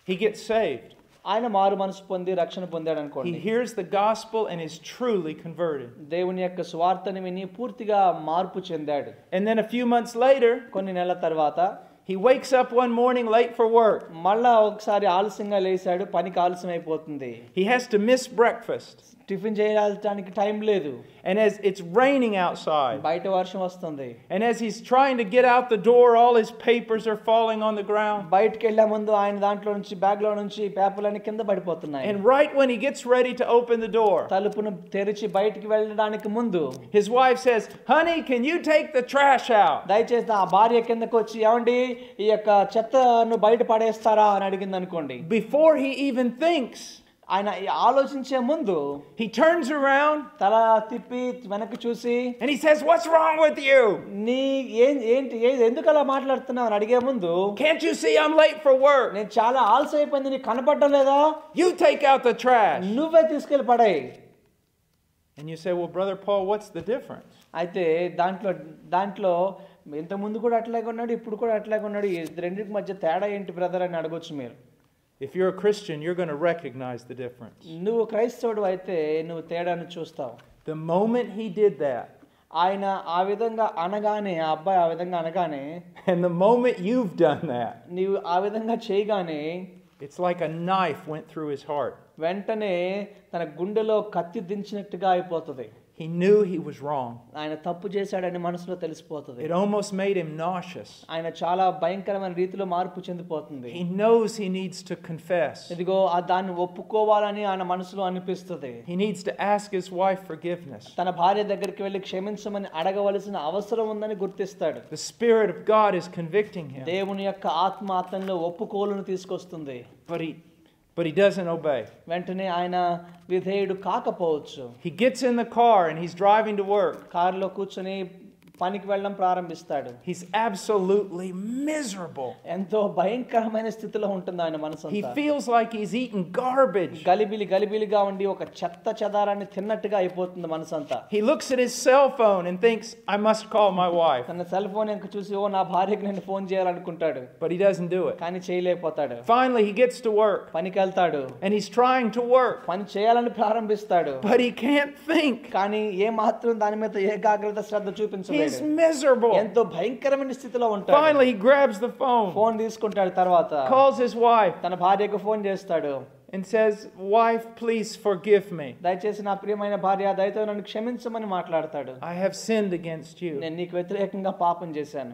he gets saved. ఆయన మారు మనసు పొంది రక్షణ పొందాడు అనుకోండి. He hears the gospel and is truly converted. దేవుని యొక్క సువార్తని విని పూర్తిగా మార్పు చెందాడు. And then a few months later, కొన్ని నెలల తర్వాత he wakes up one morning late for work. మళ్ళా ఒకసారి ఆలస్యంగా లేచాడు, పనికి ఆలస్యం అయిపోతుంది. He has to miss breakfast. Tiffin చేయడానికి టైం లేదు. And as it's raining outside, బయట వర్షం వస్తుంది. and as he's trying to get out the door, all his papers are falling on the ground. బయటికి వెళ్ళే ముందు ఆయన దాంట్లో నుంచి బ్యాగ్ లో నుంచి పేపర్లన్నీ కింద పడిపోతున్నాయి. And right when he gets ready to open the door, తలుపును తెరిచి బయటికి వెళ్ళడానికి ముందు his wife says, "Honey, can you take the trash out?" దయచేసి ఆ భార్య కిందకు వచ్చి, ఏమండి ఈ యొక్క చెత్తను బయట పడేస్తారా అని అడిగింది అనుకోండి. Before he even thinks, ఆయన ఆలోచించే ముందు he turns around, తల తిప్పి వెనక్కి చూసి, and he says, "What's wrong with you? ఏంటి ఎందుకు అలా మాట్లాడుతున్నావు అని అడిగే ముందు, Can't you see I'm late for work? నేను చాలా ఆలస్యం అయిపోయింది, నీకు కనపడడం లేదా? You take out the trash." నువ్వే తీసుకెళ్ళి పడేయి. And you say, "Well, Brother Paul, what's the difference?" అయితే దాంట్లో ఇంత ముందు కూడా అట్లాగే ఉన్నాడు, ఇప్పుడు కూడా అట్లాగే ఉన్నాడు, ఈ రెండింటి మధ్య తేడా ఏంటి బ్రదర్ అని అడగొచ్చు మీరు. If you're a Christian, you're going to recognize the difference. నువ్వు క్రైస్తవుడు అయితే నువ్వు తేడాను చూస్తావు. The moment he did that, ఆయన ఆ విధంగా అనగానే, ఆ అబ్బాయి ఆ విధంగా అనగానే, and the moment you've done that, నీవు ఆ విధంగా చేయగానే, it's like a knife went through his heart. వెంటనే తన గుండెలో కత్తి దించినట్టుగా అయిపోతుంది. He knew he was wrong. ఆయన తప్పు చేశాడని మనసులో తెలిసిపోతుంది. It almost made him nauseous. ఆయన చాలా భయంకరమైన రీతిలో మార్పు చెందిపోతుంది. He knows he needs to confess. ఇదిగో దాన్ని ఒప్పుకోవాలని ఆయన మనసులో అనిపిస్తుంది. He needs to ask his wife forgiveness. తన భార్య దగ్గరికి వెళ్ళి క్షమించమని అడగవలసిన అవసరం ఉందని గుర్తిస్తాడు. The Spirit of God is convicting him. దేవుని యొక్క ఆత్మ అతనిలో ఒప్పుకోలును తీసుకొస్తుంది. But he doesn't obey. వెంటనే ఆయన విధేయుడు కాకపోవచ్చు. He gets in the car and he's driving to work. కారులో కూర్చొని పనికి వెళ్ళడం ప్రారంభిస్తాడు. He's absolutely miserable. ఎంతో భయంకరమైన స్థితిలో ఉంటుంది ఆయన మనసు. He feels like he's eating garbage. గలిబిలిగా ఉండి ఒక చెత్త చెదారాన్ని తిన్నట్టుగా అయిపోతుంది మనసంతా. He looks at his cell phone and thinks, "I must call my wife." తన సెల్ ఫోన్ ఇంకా చూసి, ఓ నా భార్యకి నేను phone చేయాలనుకుంటాడు. But he doesn't do it. కానీ చేయలేకపోతాడు. Finally he gets to work. పనికి వెళ్తాడు. And he's trying to work. పని చేయాలని ప్రారంభిస్తాడు. But he can't think. కానీ ఏ మాత్రం దాని మీద ఏకాగ్రత శ్రద్ధ చూపించలేడు. He's miserable. ఎంతో భయంకరమైన స్థితిలో ఉంటాడు. Finally he grabs the phone. Phone తీసుకుంటాడు. తర్వాత calls his wife. తన భార్యకు ఫోన్ చేస్తాడు. And says, "Wife, please forgive me. దయచేసి నా ప్రియమైన భార్య, దయతో నన్ను క్షమించమని మాట్లాడతాడు. I have sinned against you. నేను నీకు వ్యతిరేకంగా పాపం చేశాను.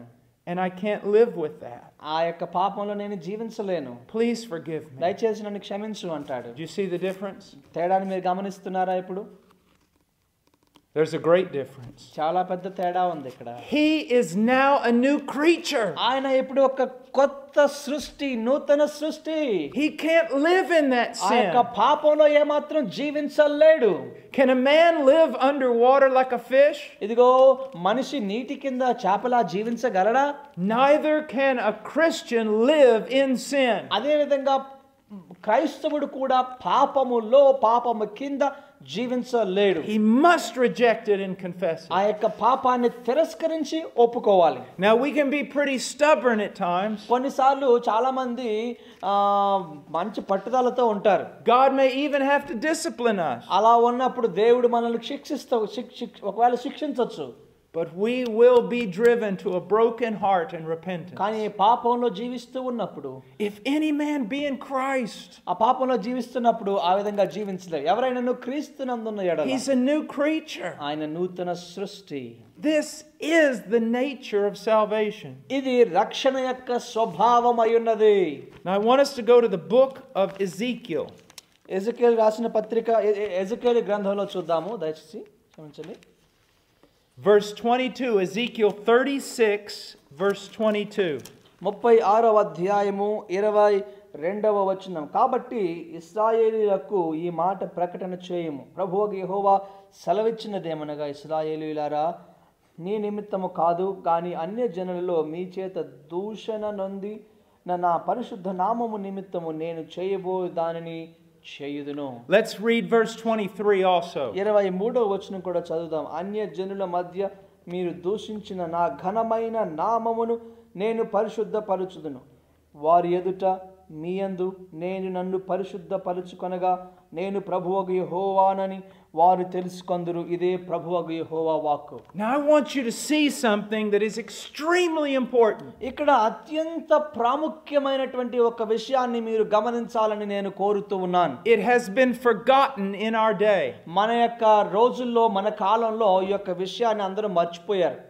And I can't live with that. ఆ యొక్క పాపంలో నేను జీవించలేను. Please forgive me." దయచేసి నన్ను క్షమించు అంటాడు. Do you see the difference? తేడాని మీరు గమనిస్తున్నారా ఇప్పుడు? There's a great difference. చాలా పెద్ద తేడా ఉంది ఇక్కడ. He is now a new creature. ఆయన ఇప్పుడు ఒక కొత్త సృష్టి, నూతన సృష్టి. He can't live in that ఆ sin. యొక్క పాపంలో ఏమాత్రం జీవించలేడు. Can a man live underwater like a fish? ఇదిగో మనిషి నీటి కింద చేపలా జీవించగలడా? Neither can a Christian live in sin. అదే విధంగా క్రైస్తవుడు కూడా పాపము కింద జీవించలేడు. He must reject it and confess it. ఆ యొక్క పాపాన్ని తిరస్కరించి ఒప్పుకోవాలి. Now we can be pretty stubborn at times. కొన్నిసార్లు చాలా మంది మంచి పట్టుదలతో ఉంటారు. God may even have to discipline us. అలా ఉన్నప్పుడు దేవుడు మనల్ని ఒకవేళ శిక్షించవచ్చు. But we will be driven to a broken heart and repentance. కానీ పాపంలో జీవిస్తూ ఉన్నప్పుడు, If any man be in Christ, ఆ పాపంలో జీవిస్తున్నప్పుడు ఆ విధంగా జీవించలేవు. ఎవరైనా క్రీస్తునందున్న ఎడల he's a new creature. ఆయన నూతన సృష్టి. This is the nature of salvation. ఇది రక్షణ యొక్క స్వభావం అయ్యున్నది. Now I want us to go to the book of Ezekiel. ఎజెకియేలు రాసిన పత్రిక ఎజెకియేలు గ్రంథంలో చూద్దాము. దయచేసి క్షమించండి. Verse 22, Ezekiel 36, verse 22. 36వ అధ్యాయము 22వ వచనం. కాబట్టి ఇశ్రాయేలీయులకు ఈ మాట ప్రకటన చేయము. ప్రభువు యెహోవా సెలవిచ్చినదేమనగా, ఇశ్రాయేలీయులారా, నీ నిమిత్తము కాదు కానీ అన్య జనులలో మీ చేత దూషణ నొంది నా పరిశుద్ధ నామము నిమిత్తము నేను చేయబో దానిని చేయుదును. Let's read verse 23 also. 23వ వచనం కూడా చదువుదాం. అన్య జనుల మధ్య మీరు దూషించిన నా ఘనమైన నామమును నేను పరిశుద్ధపరచుదును. వారి ఎదుట మీ యందు నేను నన్ను పరిశుద్ధపరచుకొనగా నేను ప్రభువగు యెహోవానని వారు తెలుసుకొందురు. ఇదే ప్రభువగు యెహోవా వాక్కు. Now I want you to see something that is extremely important. ఇక్కడ అత్యంత ప్రాముఖ్యమైనటువంటి ఒక విషయాన్ని మీరు గమనించాలని నేను కోరుతూ ఉన్నాను. It has been forgotten in our day. మన యొక్క రోజుల్లో, మన కాలంలో ఈ యొక్క విషయాన్ని అందరూ మర్చిపోయారు.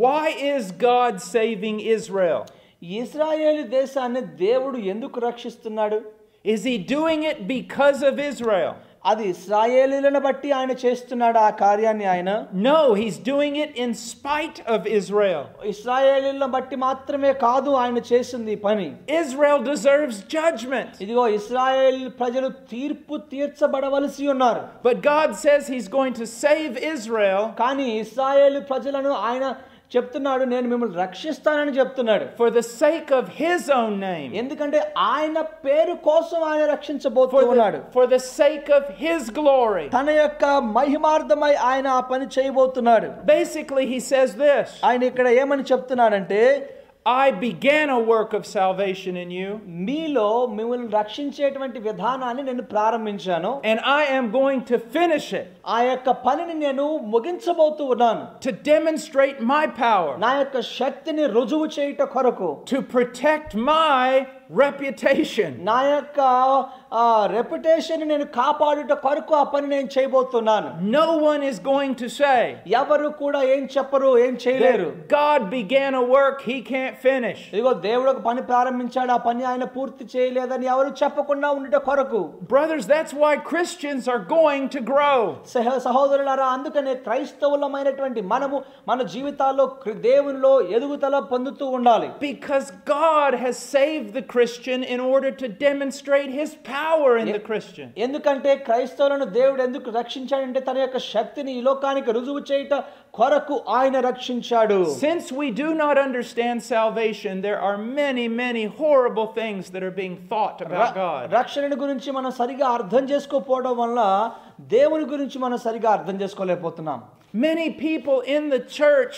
Why is God saving Israel? ఇశ్రాయేలు దేశాన్ని దేవుడు ఎందుకు రక్షిస్తున్నాడు? Is he doing it because of Israel? అది ఇశ్రాయేలీయులను బట్టి ఆయన చేస్తున్నాడు ఆ కార్యాన్ని ఆయన? No, he's doing it in spite of Israel. ఇశ్రాయేలీయులను బట్టి మాత్రమే కాదు ఆయన చేసింది పని. Israel deserves judgment. ఇదిగో ఇశ్రాయేల్ ప్రజలు తీర్పు తీర్చబడవలసి ఉన్నారు. But God says he's going to save Israel కానీ ఇశ్రాయేల్ ప్రజలను ఆయన చెప్తున్నాడు, నేను మిమ్మల్ని రక్షిస్తానని చెప్తున్నాడు. for the sake of his own name. ఎందుకంటే ఆయన పేరు కోసం ఆయన రక్షించబోతున్నాడు. For the sake of his glory. తన యొక్క మహిమార్థమై ఆయన ఆ పని చేయబోతున్నాడు. Basically he says this. ఆయన ఇక్కడ ఏమని చెప్తున్నాడంటే, I began a work of salvation in you. మీలో మిమ్మల్ని రక్షించేటువంటి విధానాన్ని నేను ప్రారంభించాను. And I am going to finish it. ఆ యొక్క పనిని నేను ముగించబోతూ ఉన్నాను. To demonstrate my power. నా యొక్క శక్తిని రుజువు చేయుట కొరకు. To protect my reputation. నా యొక్క రెప్యుటేషన్ నేను కాపాడుట కొరకు ఆ పని నేను చేయబోతున్నాను. No one is going to say, ఎవరు కూడా ఏం చెప్పరు, ఏం చేయలేరు. God began a work he can't finish. ఇదిగో దేవుడు ఒక పని ప్రారంభించాడు, ఆ పని ఆయన పూర్తి చేయలేదని ఎవరు చెప్పకుండా ఉండుట కొరకు. Brothers, that's why Christians are going to grow. సహోదరులారా, అందుకనే క్రైస్తవులమైనటువంటి మనము మన జీవితాల్లో దేవునిలో ఎదుగుదల పొందుతూ ఉండాలి. Because God has saved the Christian in order to demonstrate his power in the Christian. ఎందుకంటే క్రైస్తవులను దేవుడు ఎందుకు రక్షించాడంటే తన యొక్క శక్తిని ఈ లోకానికి రుజువు చేయుట కొరకు ఆయన రక్షించాడు. Since we do not understand salvation, there are many horrible things that are being thought about God. రక్షణ గురించి మనం సరిగా అర్థం చేసుకోకపోవడం వల్ల దేవుని గురించి మనం సరిగా అర్థం చేసుకోలేకపోతున్నాం. Many people in the church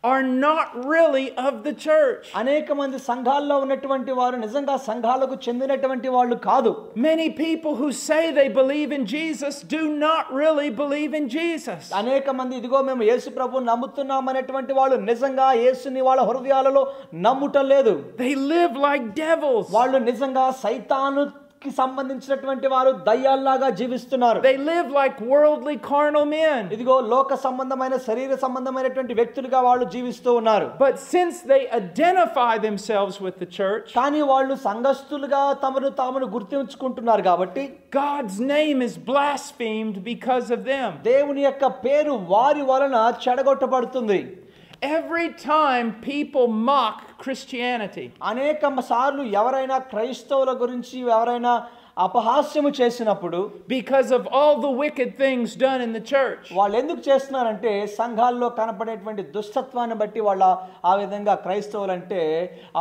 are not really of the church. అనేక మంది సంఘాల్లో ఉన్నటువంటి వారు నిజంగా సంఘాలకు చెందినటువంటి వాళ్ళు కాదు. Many people who say they believe in Jesus do not really believe in Jesus. అనేక మంది ఇదిగో మేము యేసు ప్రభువుని నమ్ముతున్నాం అనేటువంటి వాళ్ళు నిజంగా యేసుని వాళ్ళ హృదయాలలో నమ్ముటం లేదు. They live like devils. వాళ్ళు నిజంగా సైతాను కి సంబంధించినటువంటి వారు దయ్యాల్లాగా జీవిస్తున్నారు. They live like worldly carnal men. ఇదిగో లోక సంబంధమైన శరీర సంబంధమైనటువంటి వ్యక్తులుగా వాళ్ళు జీవిస్తూ ఉన్నారు. But since they identify themselves with the church, కానీ వాళ్ళు సంఘస్థులుగా తమను గుర్తించుకుంటున్నారు కాబట్టి God's name is blasphemed because of them. దేవుని యొక్క పేరు వారి వలన చెడగొట్టబడుతుంది. Every time people mock Christianity, అనేక సార్లు ఎవరైనా క్రైస్తవుల గురించి ఎవరైనా అపహాస్యము చేసినప్పుడు, because of all the wicked things done in the church, వాళ్ళు ఎందుకు చేస్తున్నారంటే సంఘాల్లో కనపడేటువంటి దుష్టత్వాన్ని బట్టి వాళ్ళ ఆ విధంగా క్రైస్తవులు అంటే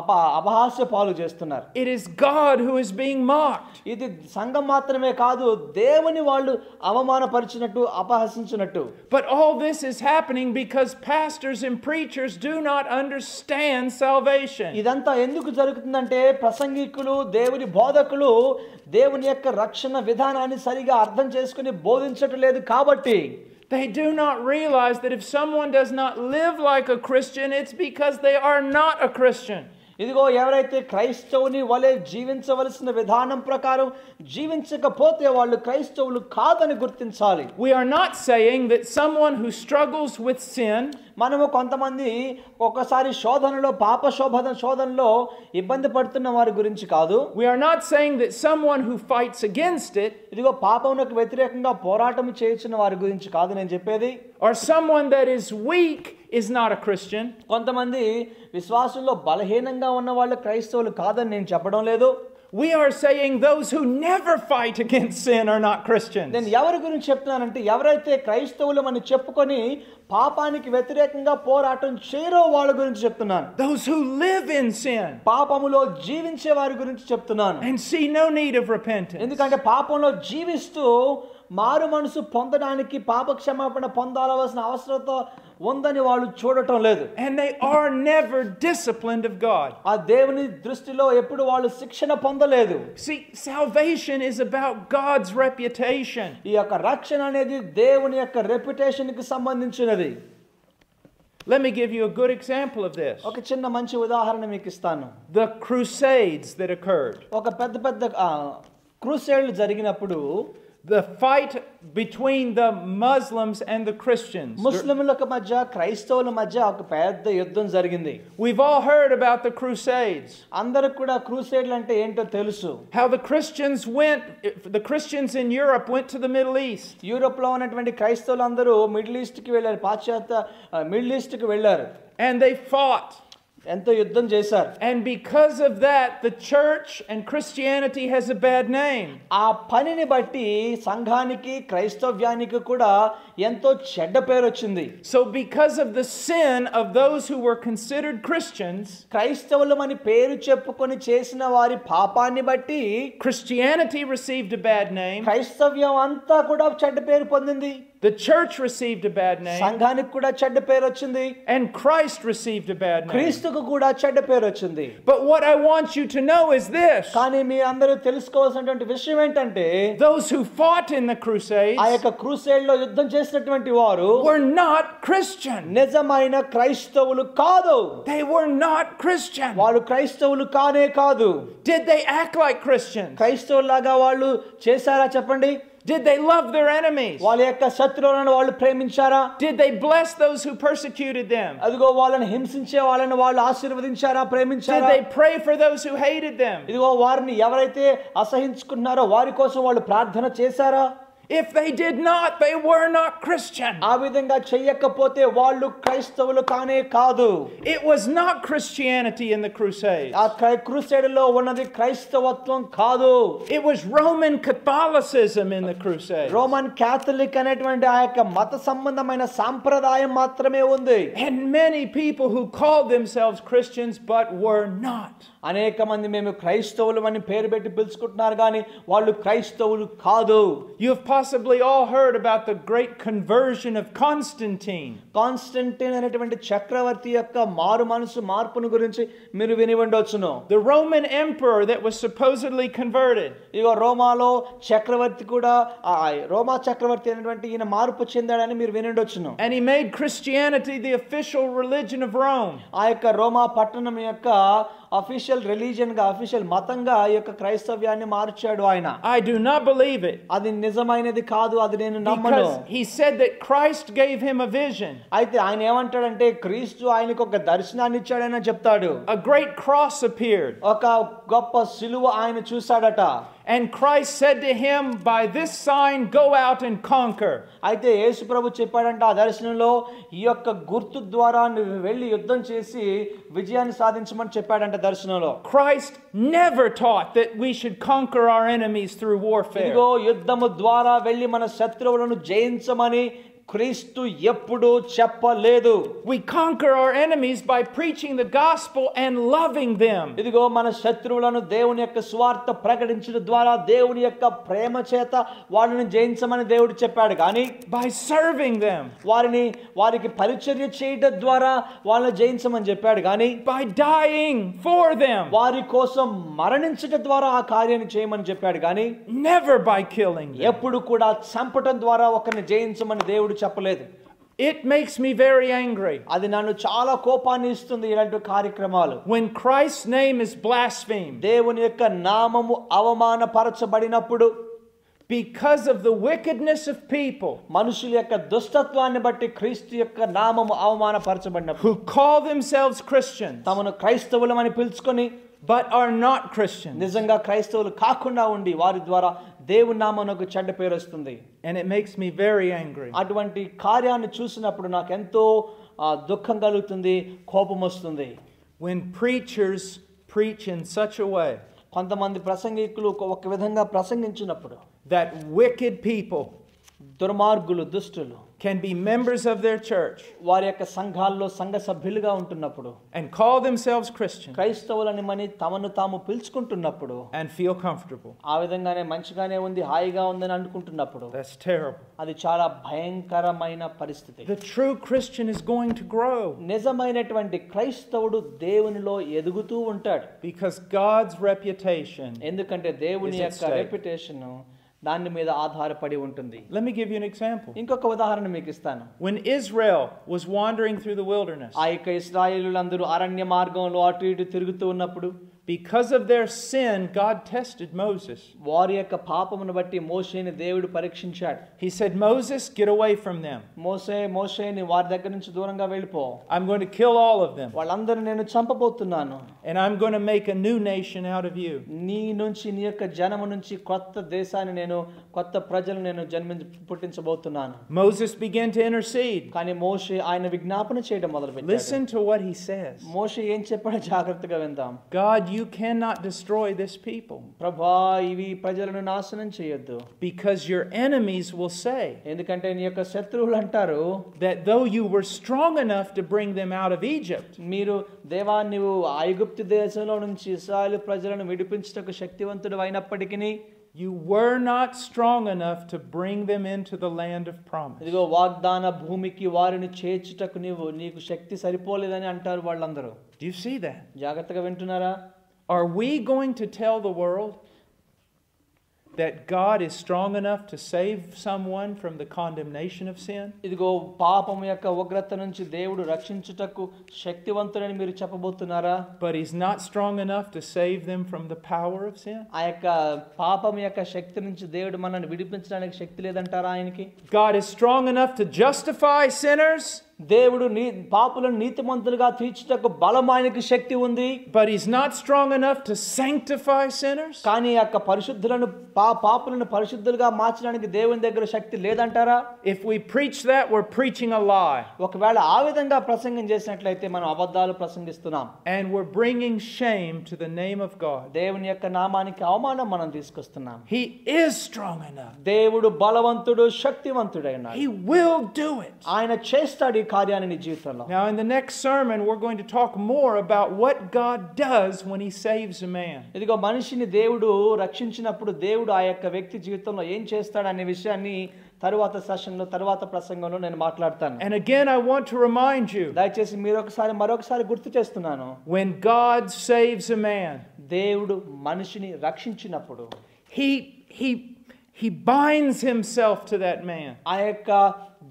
అపహాస్య పాలు చేస్తున్నారు. It is God who is being mocked. ఇది సంఘం మాత్రమే కాదు, దేవుని వాళ్ళు అవమానపరిచినట్టు అపహసించినట్టు. But all this is happening because pastors and preachers do not understand salvation. ఇదంతా ఎందుకు జరుగుతుందంటే ప్రసంగికులు, దేవుని బోధకులు దేవుని యొక్క రక్షణ విధానాన్ని సరిగా అర్థం చేసుకుని బోధించటం లేదు కాబట్టి. They do not realize that if someone does not live like a Christian, it's because they are not a Christian. ఇదిగో ఎవరైతే క్రైస్తవుని వలె జీవించవలసిన విధానం ప్రకారం జీవించకపోతే వాళ్ళు క్రైస్తవులు కాదని గుర్తించాలి. We are not saying that someone who struggles with sin, మనము కొంతమంది ఒకసారి శోధనలో శోధనలో ఇబ్బంది పడుతున్న వారి గురించి కాదు. we are not saying that someone who fights against it, ఇదిగో పాపమునకు వ్యతిరేకంగా పోరాటం చేయించిన వారి గురించి కాదు నేను చెప్పేది. or someone that is weak is not a Christian. కొంతమంది విశ్వాసంలో బలహీనంగా ఉన్న వాళ్ళు క్రైస్తవులు కాదని నేను చెప్పడం లేదు. We are saying those who never fight against sin are not Christians. నేను ఎవరి గురించి చెప్తున్నానంటే ఎవరైతే క్రైస్తవులు అని చెప్పుకొని పాపానికి వ్యతిరేకంగా పోరాటం చేయరో వాళ్ళ గురించి చెప్తున్నాను. Those who live in sin, పాపములో జీవించే వారి గురించి చెప్తున్నాను. and see no need of repentance. ఎందుకంటే పాపంలో జీవిస్తూ మారు మనసు పొందడానికి పాప క్షమాపణ పొందాల్సిన అవసరత ఉందని వాళ్ళు చూడటం లేదు. And they are never disciplined of God. ఆ దేవుని దృష్టిలో ఎప్పుడు వాళ్ళు శిక్షణ పొందలేదు. See, salvation is about God's reputation. ఈ యొక్క రక్షణ అనేది దేవుని యొక్క రెప్యుటేషన్ కి సంబంధించినది. Let me give you a good example of this. ఒక చిన్న మంచి ఉదాహరణ మీకు ఇస్తాను. The crusades that occurred. ఒక పెద్ద క్రూసేడ్లు జరిగినప్పుడు the fight between the Muslims and the Christians. ముస్లింలకు మధ్య క్రైస్తవుల మధ్య ఒక పెద్ద యుద్ధం జరిగింది. We've all heard about the crusades. అందరికి కూడా క్రూసేడ్లు అంటే ఏంటో తెలుసు. How the Christians in Europe went to the Middle East. Europe లో ఉన్నటువంటి క్రైస్తవులు అందరూ మిడిల్ ఈస్ట్ కి వెళ్ళారు. పాశ్చాత్య మిడిల్ ఈస్ట్ కి వెళ్ళారు. And they fought. ఎంతో యుద్ధం చేశారు. And because of that, the church and Christianity has a bad name. ఆ పనిని బట్టి సంఘానికి క్రైస్తవ్యానికి కూడా ఎంతో చెడ్డ పేరు వచ్చింది. So because of the sin of those who were considered Christians, క్రైస్తవులమని పేరు చెప్పుకొని చేసిన వారి పాపాన్ని బట్టి Christianity received a bad name. క్రైస్తవ్యం అంతా కూడా చెడ్డ పేరు పొందింది. The church received a bad name. సంఘానికి కూడా చెడ్డ పేరు వచ్చింది. And Christ received a bad name. క్రీస్తుకు కూడా చెడ్డ పేరు వచ్చింది. But what I want you to know is this. కానీ మీ అందరూ తెలుసుకోవాల్సినటువంటి విషయం ఏంటంటే those who fought in the crusades, ఆ యొక్క క్రూసేడ్ లో యుద్ధం చేసినటువంటి వారు were not Christian. నిజమైన క్రైస్తవులు కాదు. They were not Christian. వాళ్ళు క్రైస్తవులు కానే కాదు. Did they act like Christians? క్రైస్తవులాగా వాళ్ళు చేశారా చెప్పండి? Did they love their enemies? వాళ్ళ యొక్క శత్రువులను వాళ్ళు ప్రేమించారా? Did they bless those who persecuted them? అదిగో వాళ్ళని హింసించే వాళ్ళని వాళ్ళు ఆశీర్వదించారా, ప్రేమించారా? Did they pray for those who hated them? ఇదిగో వారిని ఎవరైతే అసహించుకున్నారో వారి కోసం వాళ్ళు ప్రార్థన చేశారా? If they did not, they were not Christian. ఆ విధంగా చేయకపోతే వాళ్ళు క్రైస్తవులు కానే కాదు. It was not Christianity in the crusades. ఆ క్రూసేడ్లో ఉన్నది క్రైస్తవత్వం కాదు. It was Roman Catholicism in the crusades. Roman Catholic అనేటువంటి ఆ యొక్క మత సంబంధమైన సాంప్రదాయం మాత్రమే ఉంది. And many people who called themselves Christians but were not. అనేక మంది మేము క్రైస్తవులు అని పేరు పెట్టి పిలుచుకుంటున్నారు కానీ వాళ్ళు క్రైస్తవులు కాదు. You have possibly all heard about the great conversion of Constantine. Constantine అనేటువంటి చక్రవర్తి యొక్క మారు మనసు మార్పును గురించి మీరు విని ఉండొచ్చును. The Roman emperor that was supposedly converted. ఇగో రోమాలో చక్రవర్తి కూడా రోమా చక్రవర్తి అనేటువంటి ఈయన మార్పు చెందాడని మీరు విని ఉండొచ్చును. And he made Christianity the official religion of Rome. ఆ యొక్క రోమా పట్టణం యొక్క అఫీషియల్ రిలీజియన్ గా అఫీషియల్ మతంగా ఈ యొక్క క్రైస్తవ్యాన్ని మార్చాడు ఆయన. I do not believe it. అది నిజమైనది కాదు, అది నేను నమ్మను. Because he said that Christ gave him a vision. అయితే ఆయన ఏమంటాడంటే క్రీస్తు ఆయనకు ఒక దర్శనాన్ని ఇచ్చాడని చెప్తాడు. A great cross appeared. ఒక గొప్ప సిలువ ఆయన చూశాడట. And Christ said to him, by this sign go out and conquer. అయితే యేసు ప్రభు చెప్పాడంట ఆ దర్శనంలో ఈ యొక్క గుర్తు ద్వారా నువ్వు వెళ్ళి యుద్ధం చేసి విజయాన్ని సాధించమని చెప్పాడంట దర్శనంలో. Christ never taught that we should conquer our enemies through warfare. ఇదిగో యుద్ధము ద్వారా వెళ్ళి మన శత్రువులను జయించమని క్రీస్తు ఎప్పుడు చెప్పలేదు. We conquer our enemies by preaching the gospel and loving them. ఇదిగో మన శత్రువులను దేవుని యొక్క సువార్త ప్రకటించడం ద్వారా దేవుని యొక్క ప్రేమ చేత వాళ్ళని జయించమని దేవుడు చెప్పాడు కానీ by serving them. వారికి పరిచర్య చేయడం ద్వారా వాళ్ళని జయించమని చెప్పాడు కానీ by dying for them. వారి కోసం మరణించడం ద్వారా ఆ కార్యాన్ని చేయమని చెప్పాడు కానీ never by killing them. ఎప్పుడు కూడా చంపడం ద్వారా ఒకరిని జయించమని దేవుడు చెప్పలేదు. It makes me very angry. అది నన్ను చాలా కోపాన్ని ఇస్తుంది ఇలాంటి కార్యక్రమాలు. When Christ's name is blasphemed. దేవుని యొక్క నామము అవమానపరచబడినప్పుడు, because of the wickedness of people మనుషుల యొక్క దుష్టత్వాన్ని బట్టి క్రీస్తు యొక్క నామము అవమానపరచబడినప్పుడు, who call themselves Christians తమను క్రైస్తవులమని పిలుచుకొని but are not Christians. నిజంగా క్రైస్తవులు కాకుండా ఉండి వారి ద్వారా దేవుని నామమునకు చెడ్డ పేరు వస్తుంది. And it makes me very angry. అటువంటి కార్యాన్ని చూసినప్పుడు నాకు ఎంతో దుఃఖం కలుగుతుంది, కోపం వస్తుంది. When preachers preach in such a way కొంతమంది ప్రసంగికులు ఒక విధంగా ప్రసంగించినప్పుడు that wicked people దుర్మార్గులు, దుష్టులు can be members of their church వారి యొక్క సంఘాల్లో సంఘ సభ్యులుగా ఉంటున్నప్పుడు and call themselves Christians క్రైస్తవులని మని తమను తాము పిలుచుకుంటున్నప్పుడు and feel comfortable. ఆ విధంగానే మంచిగానే ఉంది, హాయిగా ఉందని అనుకుంటున్నప్పుడు, That's terrible. అది చాలా భయంకరమైన పరిస్థితి. The true Christian is going to grow నిజమైనటువంటి క్రైస్తవుడు దేవునిలో ఎదుగుతూ ఉంటాడు. because God's reputation. ఎందుకంటే దేవుని Is at యొక్క stake. రెప్యుటేషన్ దాని మీద ఆధారపడి ఉంటుంది. Let me give you an example. ఇంకొక ఉదాహరణ మీకు ఇస్తాను. When Israel was wandering through the wilderness, ఆ యొక్క ఇశ్రాయేలులందరూ అరణ్య మార్గంలో అటు ఇటు తిరుగుతూ ఉన్నప్పుడు, because of their sin, God tested Moses. వారి యొక్క పాపమును బట్టి మోషేని దేవుడు పరీక్షించాడు. He said, Moses, get away from them. మోషేని వారి దగ్గర నుంచి దూరంగా వెళ్ళిపో. I'm going to kill all of them. వాళ్ళందరిని నేను చంపబోతున్నాను. And I'm going to make a new nation out of you. నీ నుంచి, నీ యొక్క జనము నుంచి కొత్త దేశాన్ని నేను, కొత్త ప్రజలు నేను పుట్టించబోతున్నాను. Moses began to intercede. కానీ మోషే ఆయన విజ్ఞాపన చేయడం మొదలుపెట్టాడు. Listen to what he says. మోషే ఏం చెప్పాడో జాగ్రత్తగా విందాం. God, you cannot destroy this people. ప్రభా, ఇవి ప్రజలను నాశనం చేయొద్దు. Because your enemies will say ఎందుకంటే నీ యొక్క శత్రువులు అంటారు that though you were strong enough to bring them out of Egypt, మీరు దేవా, నీవు ఐగుప్తు దేశంలో నుంచి ఇశ్రాయేలు ప్రజలను విడిపించుటకు శక్తివంతుడు అయినప్పటికీ you were not strong enough to bring them into the land of promise. ఇదిగో వాగ్దాన భూమికి వారిని చేర్చుటకు నీకు శక్తి సరిపోలేదని అంటారు వాళ్ళందరూ. Do you see that? జాగ్రత్తగా వింటున్నారా? Are we going to tell the world that God is strong enough to save someone from the condemnation of sin? ఇదిగో పాపం యొక్క ఉగ్రత నుంచి దేవుడు రక్షించుటకు శక్తివంతుడని మీరు చెప్పబోతున్నారా? But he's not strong enough to save them from the power of sin? ఆ యొక్క పాపం యొక్క శక్తి నుంచి దేవుడు మనల్ని విడిపించడానికి శక్తి లేదంటారా ఆయనకి? God is strong enough to justify sinners? దేవుడు పాపులను నీతిమంతులుగా తీర్చుటకు బలం ఆయనకి శక్తి ఉంది. But he's not strong enough to sanctify sinners? కానీ ఆ యొక్క పరిశుద్ధులను పాపులను పరిశుద్ధులుగా మార్చడానికి దేవుని దగ్గర శక్తి లేదంటారా? If we preach that, we're preaching a lie. ఒకవేళ ఆ విధంగా ప్రసంగం చేసినట్లయితే మనం అబద్ధాలు ప్రసంగిస్తున్నాం. And we're bringing shame to the name of God. దేవుని యొక్క నామానికి అవమానం మనం తీసుకొస్తున్నాం. He is strong enough. దేవుడు బలవంతుడు, శక్తివంతుడైనాడు. He will do it. ఆయన చేస్తాడు ఈ కార్యాన్ని నీ జీవితంలో. Now in the next sermon we're going to talk more about what God does when he saves a man. ఇదిగో మనిషిని దేవుడు రక్షించినప్పుడు దేవుడు ఆ యొక్క వ్యక్తి జీవితంలో ఏం చేస్తాడు అనే విషయాన్ని తరువాత సెషన్లో, తరువాత ప్రసంగంలో నేను మాట్లాడతాను. And again I want to remind you, దయచేసి మరొకసారి గుర్తు చేస్తున్నాను. when God saves a man, దేవుడు మనిషిని రక్షించినప్పుడు he binds himself to that man. ఆ యొక్క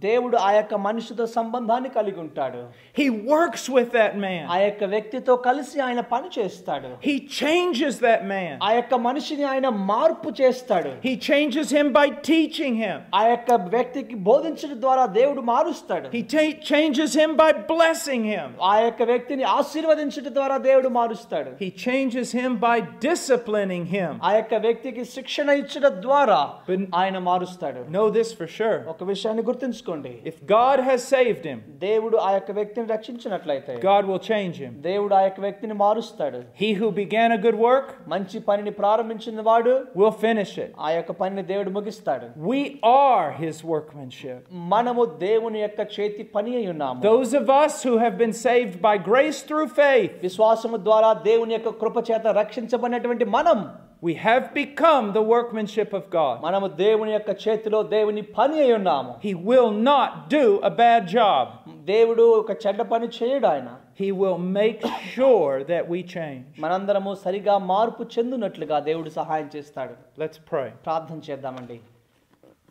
దేవుడు ఆ యొక్క మనిషితో సంబంధాన్ని కలిగి ఉంటాడు. He works with that man. ఆ యొక్క వ్యక్తితో కలిసి ఆయన పని చేస్తాడు. He changes that man. ఆ యొక్క మనిషిని ఆయన మార్పు చేస్తాడు. He changes him by teaching him. ఆ యొక్క వ్యక్తికి బోధించడం ద్వారా దేవుడు మారుస్తాడు. He changes him by blessing him. ఆ యొక్క వ్యక్తిని ఆశీర్వదించడం ద్వారా దేవుడు మారుస్తాడు. He changes him by disciplining him. ఆ యొక్క వ్యక్తికి శిక్షణ ఇచ్చడం ద్వారా ఆయన మారుస్తాడు. Know this for sure. ఒక విషయాన్ని గుర్తుంచుకోండి. If God has saved him, దేవుడు ఆ యొక్క వ్యక్తిని రక్షించినట్లయితే God will change him. దేవుడు ఆ యొక్క వ్యక్తిని మారుస్తాడు. He who began a good work మంచి పనిని ప్రారంభించిన వాడు will finish it. ఆ యొక్క పనిని దేవుడు ముగిస్తాడు. We are his workmanship. మనము దేవుని యొక్క చేతి పని అయి ఉన్నాము. Those of us who have been saved by grace through faith, విశ్వాసము ద్వారా దేవుని యొక్క కృప చేత రక్షించబడినటువంటి మనం, we have become the workmanship of God. మనము దేవుని యొక్క చేతిలో దేవుని పని అయి ఉన్నాము. He will not do a bad job. దేవుడు ఒక చెడ్డ పని చేయడు ఆయన. He will make sure that we change. మనందరము సరిగా మార్పు చెందునట్లుగా దేవుడు సహాయం చేస్తాడు. Let's pray. ప్రార్థన చేద్దామండి.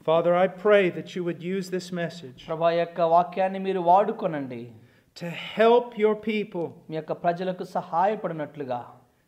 Father, I pray that you would use this message ప్రభా ఈ యొక్క వాక్యాన్ని మీరు వాడుకొనండి, to help your people మీ యొక్క ప్రజలకు సహాయపడినట్లుగా,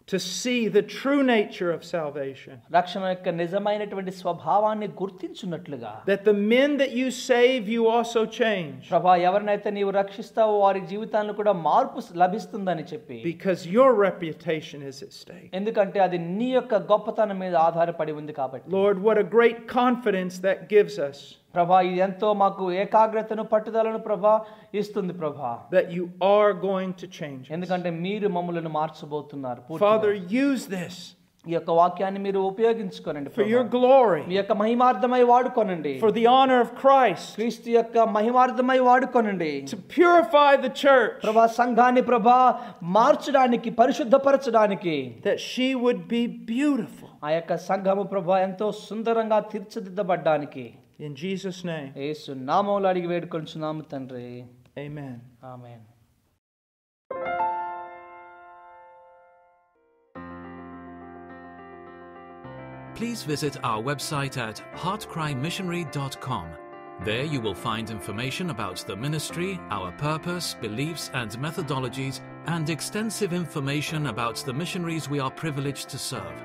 to see the true nature of salvation. రక్షణ యొక్క నిజమైనటువంటి స్వభావాన్ని గుర్తించున్నట్లుగా, That the men that you save, you also change. ప్రభా ఎవరినైతే నీవు రక్షిస్తావో వారి జీవితాలను కూడా మార్పు లభిస్తుందని చెప్పి, Because your reputation is at stake. ఎందుకంటే అది నీ యొక్క గొప్పతనం మీద ఆధారపడి ఉంది కాబట్టి. Lord, what a great confidence that gives us. ప్రభా ఇది ఎంతో మాకు ఏకాగ్రతను పట్టుదలను ప్రభా ఇస్తుంది ప్రభా, That you are going to change us. ఎందుకంటే మీరు మమ్మల్ని మార్చబోతున్నారు. Father, use this ఈ యొక్క వాక్యాన్ని మీరు ఉపయోగించుకోనండి for your ప్రభా. glory, మీ యొక్క మహిమార్థమై వాడుకోనండి, for the honor of Christ, క్రీస్తు యొక్క మహిమార్థమై వాడుకోనండి. to purify the church, ప్రభా సంఘాన్ని ప్రభా మార్చడానికి, పరిశుద్ధపరచడానికి, that she would be beautiful. ఆ యొక్క సంఘము ప్రభా ఎంతో సుందరంగా తీర్చిదిద్దబడ్డానికి In Jesus' name, యేసు నామములో అడిగి వేడుకొంచున్నాము తండ్రి. amen. Amen. Please visit our website at heartcrymissionary.com. There you will find information about the ministry, our purpose, beliefs and methodologies, and extensive information about the missionaries we are privileged to serve.